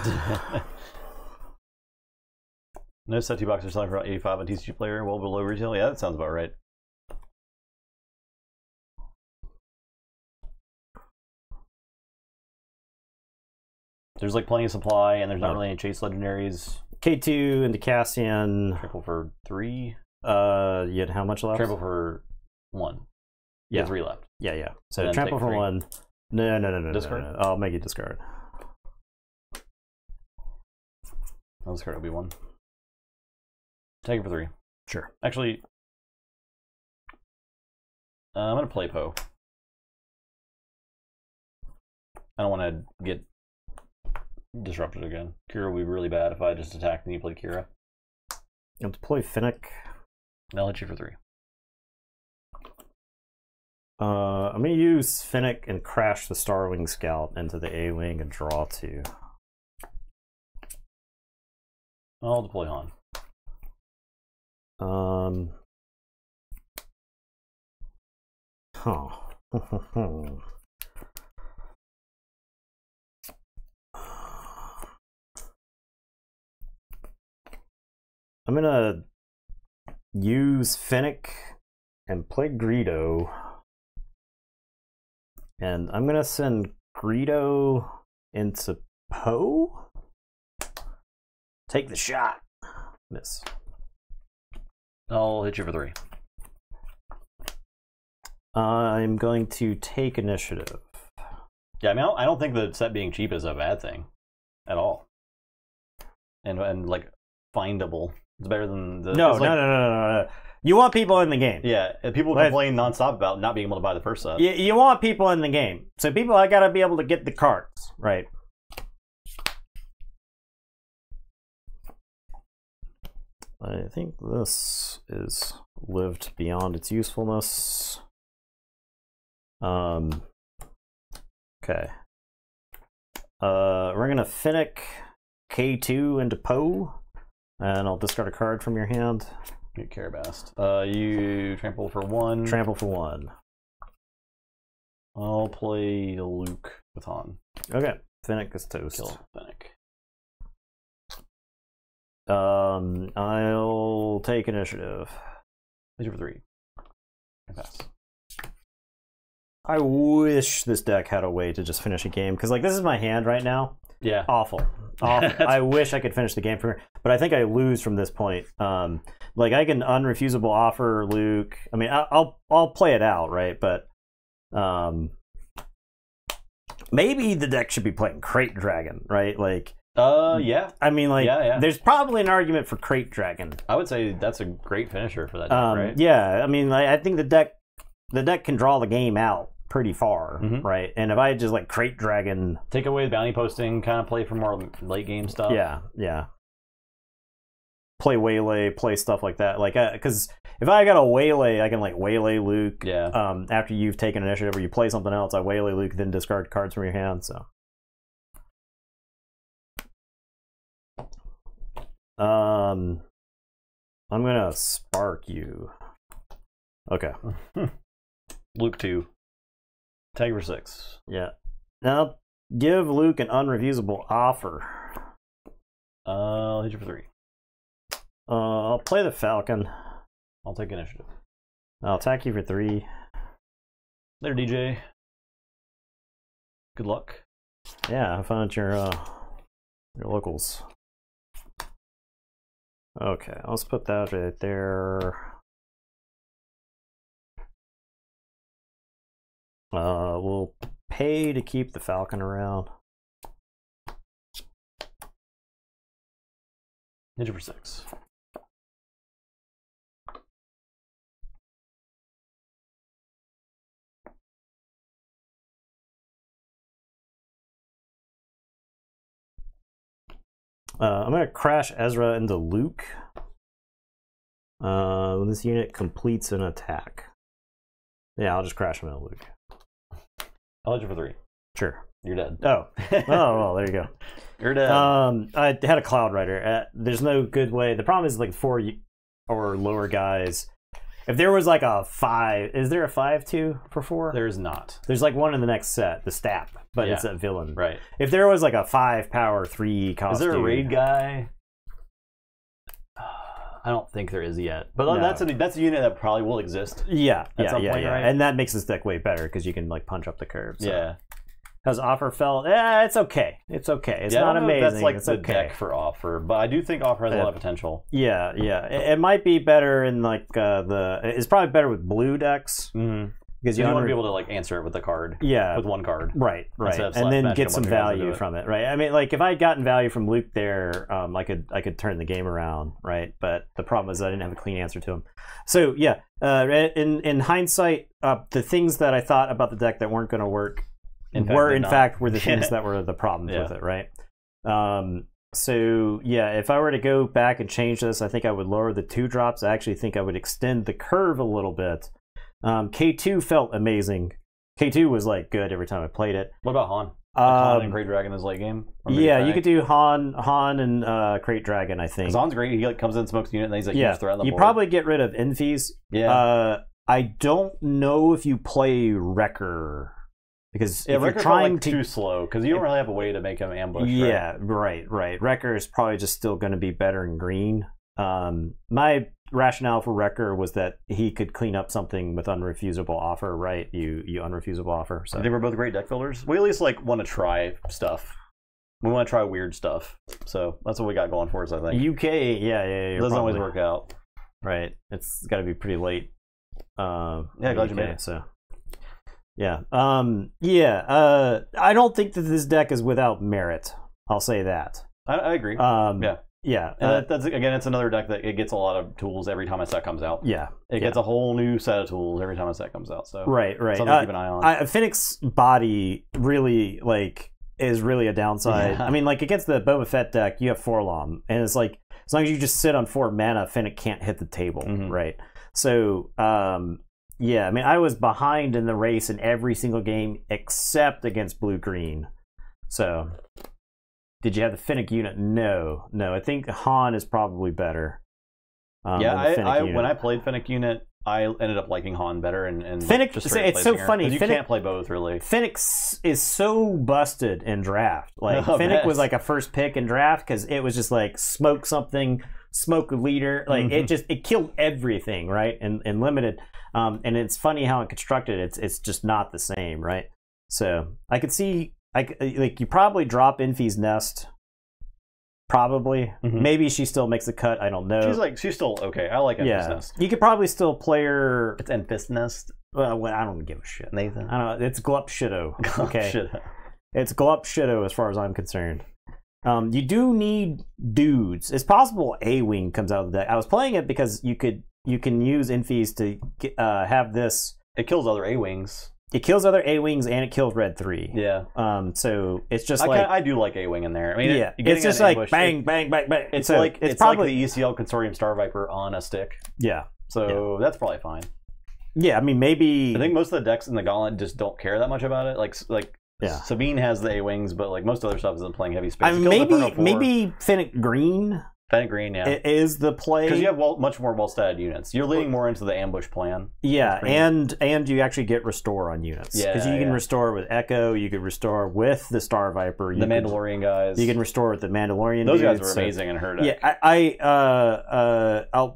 No set 2 boxes selling for about 85 on TCG Player, well below retail. Yeah, that sounds about right. There's like plenty of supply, and there's not really any chase legendaries. K2 into Cassian. Trample for 3. You had how much left? Trample for 1. Yeah, 3 left. Yeah. So trample for 1. No. Discard? No. I'll make you discard. I'll discard will be 1. Take it for 3. Sure. Actually, I'm gonna play Poe. I don't want to get disrupted again. Kira would be really bad if I just attacked and you played Kira. You have to play Fennec. I'll hit you for 3. I'm going to use Fennec and crash the Starwing Scout into the A-Wing and draw 2. I'll deploy Han. I'm going to use Fennec and play Greedo. And I'm going to send Greedo into Poe. Take the shot. Miss. I'll hit you for 3. I'm going to take initiative. Yeah, I mean, I don't think the set being cheap is a bad thing at all. And like findable. It's better than the No. You want people in the game. Yeah, people complain nonstop about not being able to buy the first set. You want people in the game. So people, I gotta be able to get the cards, right? I think this is lived beyond its usefulness. Okay. We're gonna Fennec K2 into Poe, and I'll discard a card from your hand. Get Carabast. You trample for 1. Trample for 1. I'll play Luke with Han. Okay. Fennec is toast. Kill Fennec. I'll take initiative. Hit you for 3. I pass. I wish this deck had a way to just finish a game, because like this is my hand right now. Yeah. Awful. I wish I could finish the game from here, but I think I lose from this point. Like I can unrefusable offer Luke. I mean, I'll play it out, right? But maybe the deck should be playing Crate Dragon, right? Like, yeah. I mean, like, there's probably an argument for Crate Dragon. I would say that's a great finisher for that deck, right? Yeah. I mean, like, I think the deck can draw the game out pretty far, right? And if I just like Crate Dragon, take away the bounty posting, kind of play for more late game stuff. Yeah. Play Waylay, play stuff like that. Like, because if I got a Waylay, I can like Waylay Luke. Yeah. After you've taken initiative or you play something else, I Waylay Luke, then discard cards from your hand. So. I'm gonna spark you. Okay. Luke 2. Tag for 6. Yeah. Now give Luke an unrefusable offer. I'll hit you for 3. I'll play the Falcon. I'll take initiative. I'll attack you for 3. There, DJ. Good luck. Yeah, have fun at your locals. Okay, let's put that right there. We'll pay to keep the Falcon around. Hit you for 6. I'm going to crash Ezra into Luke when this unit completes an attack. Yeah, I'll just crash him into Luke. I'll hit you for 3. Sure. You're dead. Oh, well, there you go. You're dead. I had a Cloud Rider. There's no good way. The problem is like 4 or lower guys. If there was like a 5, is there a 5/2 for 4? There's not. There's like one in the next set, the Stap, but it's a villain. Right. If there was like a 5 power 3 costume. Is there a raid guy? I don't think there is yet, but No. that's a unit that probably will exist. Yeah, at some point, right? And that makes this deck way better because you can like punch up the curve. So. Yeah. How's Offer felt? It's okay. It's okay. It's not I don't know amazing. if that's like it's the okay. deck for Offer, but I do think Offer has a lot of potential. Yeah. It might be better in like it's probably better with blue decks because You want to be able to like answer it with a card. Yeah, with one card. Right, and then get some value from it, right? I mean, like if I had gotten value from Luke there, I could turn the game around, right? But the problem is I didn't have a clean answer to him. So yeah, in hindsight, the things that I thought about the deck that weren't going to work were the things that were the problems with it, right? So yeah, if I were to go back and change this, I think I would lower the 2 drops. I actually think I would extend the curve a little bit. K2 felt amazing. K2 was like good every time I played it. What about Han? Han and Great Dragon is late game. Yeah, you could do Han and Crate Dragon. I think because Han's great. He like comes in, smokes the unit, and then he's a huge threat on the board. You probably get rid of Infees. Yeah. I don't know if you play Wrecker. Because if you're trying too slow, because you don't really have a way to make him ambush. Yeah, right. Wrecker is probably just still going to be better in green. My rationale for Wrecker was that he could clean up something with Unrefusable Offer, right? You Unrefusable Offer. So I think we're both great deck builders. We at least like want to try stuff. We want to try weird stuff. So that's what we got going for us, I think. UK, yeah. It doesn't always work out. Right. It's got to be pretty late. Yeah, glad you made it. So. Yeah. I don't think that this deck is without merit. I'll say that. I agree. Yeah. And that's again, it's another deck that it gets a lot of tools every time a set comes out. Yeah. It gets a whole new set of tools every time a set comes out. So right. Something to keep an eye on. Fennec's body really is really a downside. Yeah. I mean, like against the Boba Fett deck, you have Forlom, and it's like as long as you just sit on 4 mana, Fennec can't hit the table, right? So yeah, I mean, I was behind in the race in every single game except against blue-green. So, did you have the Fennec unit? No. I think Han is probably better. When I played Fennec unit, I ended up liking Han better. And Fennec, it's so funny. You can't play both, really. Fennec is so busted in draft. Like Fennec was like a first pick in draft because it was just like smoke something, smoke a leader. Like it killed everything, right? And limited. And it's funny how it constructed. It's just not the same, right? So I could see, you probably drop Infe's Nest. Probably. Maybe she still makes the cut. I don't know. She's still okay. I like Enfys Nest. You could probably still play her. It's Enfys Nest. Well, I don't give a shit. Nathan. I don't know. It's Glup Shido. Okay. It's Glup Shido as far as I'm concerned. You do need dudes. It's possible A-Wing comes out of the deck. I was playing it because you can use Infees to have this. It kills other A-Wings. It kills other A-Wings and it kills Red 3. Yeah. So it's just I do like A-Wing in there. I mean, it's just like bang, bang, bang, bang. It's like the ECL Consortium Star Viper on a stick. Yeah. So that's probably fine. Yeah, I mean maybe. I think most of the decks in the Gauntlet just don't care that much about it. Like Sabine has the A-Wings, but like most other stuff isn't playing heavy space. I mean, maybe Fennec Green. Fennec Green, yeah, it is the play because you have much more well-statted units. You're leaning more into the ambush plan. Yeah, and you actually get restore on units. Yeah, because you can restore with Echo. You can restore with the Star Viper. The Mandalorian guys. You can restore with the Mandalorian. Those guys were amazing in her deck. Yeah, a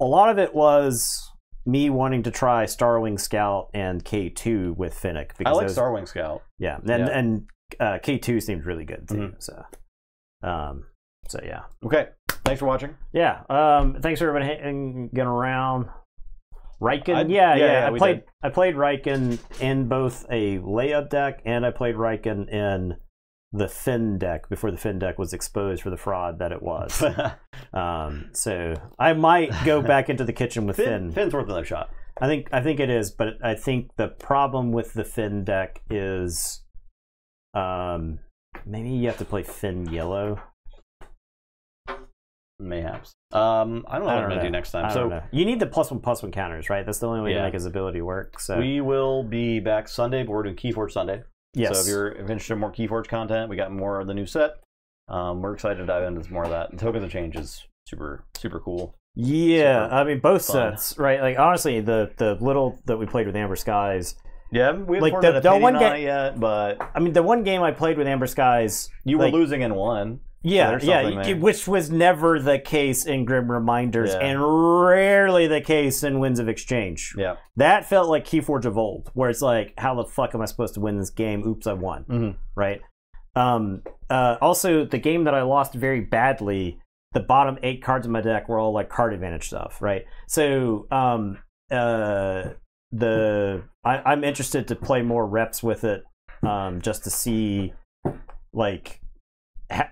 lot of it was me wanting to try Starwing Scout and K2 with Fennec. I like Starwing Scout. Yeah, and K2 seemed really good too. So yeah. Okay. Thanks for watching. Yeah. Thanks for everybody hanging around. Riken. I played Riken in both a layup deck and I played Riken in the Finn deck before the Finn deck was exposed for the fraud that it was. So I might go back into the kitchen with Finn. Finn's worth another shot. I think it is, but I think the problem with the Finn deck is maybe you have to play Finn yellow. Mayhaps. I don't know what I'm going to do next time. So you need the +1/+1 counters, right? That's the only way to make his ability work. So we will be back Sunday, but we're doing Keyforge Sunday. Yes. So if you're interested in more Keyforge content, we got more of the new set. We're excited to dive into more of that. And Tokens of Change is super, super cool. Yeah, I mean both fun. sets, right? Like honestly, the little that we played with Amber Skies. Yeah, we haven't Like, formed an the opinion one on ga- it yet, but I mean, the one game I played with Amber Skies, you were like, losing in one. Yeah, so there's something yeah, there. which was never the case in Grim Reminders, Yeah. and rarely the case in Winds of Exchange. Yeah. That felt like Keyforge of old, where it's like, how the fuck am I supposed to win this game? Oops, I won. Mm-hmm. Right. Also, the game that I lost very badly, the bottom 8 cards in my deck were all like card advantage stuff. Right. So, I'm interested to play more reps with it, just to see, like,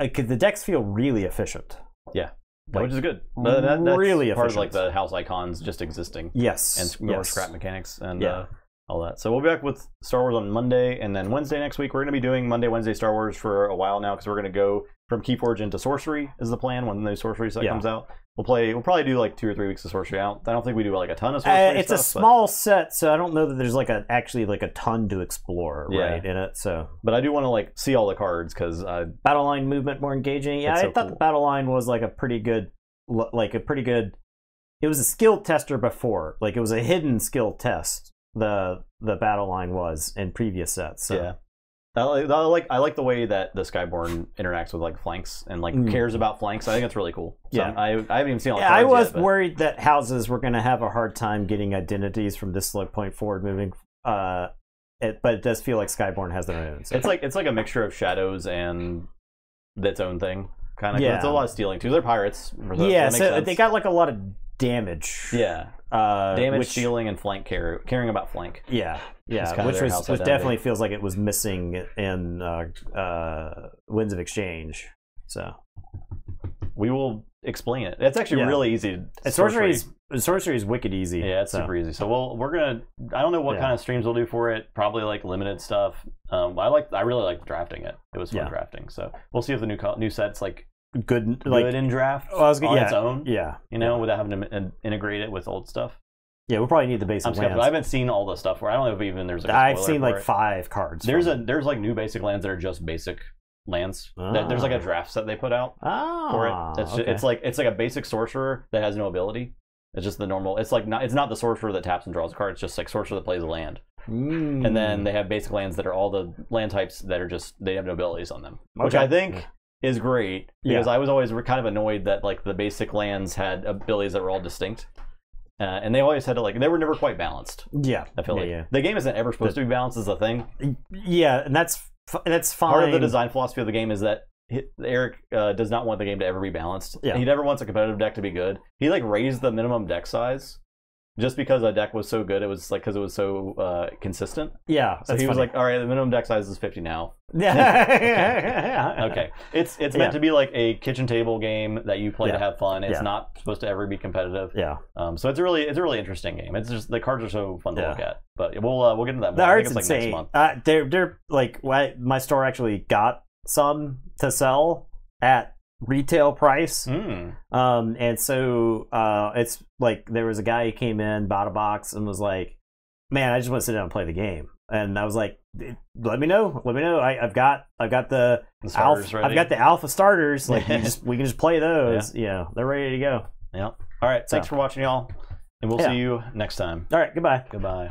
because the decks feel really efficient. Yeah. Like, which is good. That's really part of efficient. like the house icons just existing. Yes. And more yes. scrap mechanics and Yeah. all that. So we'll be back with Star Wars on Monday, and then Wednesday next week we're going to be doing Monday, Wednesday Star Wars for a while now because we're going to go from Keyforge into Sorcery is the plan when the new Sorcery set comes out. We'll probably do like 2 or 3 weeks of Sorcery out. I don't think we do like a ton of Sorcery it's stuff, a small set, so I don't know that there's like actually a ton to explore right in it. So, but I do want to like see all the cards because battle line movement more engaging. Yeah, I so thought cool. the battle line was like a pretty good. It was a skill tester before, like it was a hidden skill test. The battle line was in previous sets. So. Yeah, I like the way that the Skyborn interacts with like flanks and like cares about flanks. I think it's really cool. So Yeah. I haven't even seen all the I cards was yet, but worried that houses were going to have a hard time getting identities from this point forward moving. But it does feel like Skyborn has their own. So. it's like a mixture of shadows and its own thing. Kind of. Yeah. It's a lot of stealing too. They're pirates. Yeah, that makes so sense. they got like a lot of damage. Yeah. Damage, which, stealing, and flank caring about flank. Yeah, It's kind of which their was house which identity. definitely feels like it was missing in Winds of Exchange. So We will explain it. It's actually really easy. Sorcery is wicked easy. Yeah, it's super easy. So we're gonna. I don't know what kind of streams we'll do for it. Probably like limited stuff. I really like drafting it. It was fun drafting. So we'll see if the new set's like good in draft on its own. Yeah, without having to integrate it with old stuff. Yeah, we'll probably need the basic I'm skeptical. lands. I haven't seen all the stuff where I don't know if even there's. Like a I've spoiler seen for like it. 5 cards. There's there's like new basic lands that are just basic lands. There's like a draft set they put out for it. It's like a basic sorcerer that has no ability. It's just the normal. It's not the sorcerer that taps and draws a card. It's just like sorcerer that plays a land. And then they have basic lands that are all the land types that are just they have no abilities on them, which I think is great because I was always kind of annoyed that like the basic lands had abilities that were all distinct. And they always had to they were never quite balanced. Yeah, I feel like the game isn't ever supposed to be balanced is the thing. Yeah, and that's fine. Part of the design philosophy of the game is that Eric does not want the game to ever be balanced. Yeah. He never wants a competitive deck to be good. He raised the minimum deck size just because a deck was so good. It was because it was so consistent. Yeah, so he was like, all right, the minimum deck size is 50 now. Yeah. Okay. It's meant to be like a kitchen table game that you play to have fun. It's not supposed to ever be competitive. Yeah. So it's a really interesting game. It's just the cards are so fun to look at. But we'll get into that more. The I art's think it's like insane. next month. They're like my store actually got some to sell at retail price. And so it's like there was a guy who came in, bought a box, and was like, "Man, I just want to sit down and play the game." And I was like, "Let me know. I've got the alpha. I've got the alpha starters. Like we can just play those. Yeah, they're ready to go." Yeah. All right. Thanks for watching, y'all, and we'll see you next time. All right. Goodbye. Goodbye.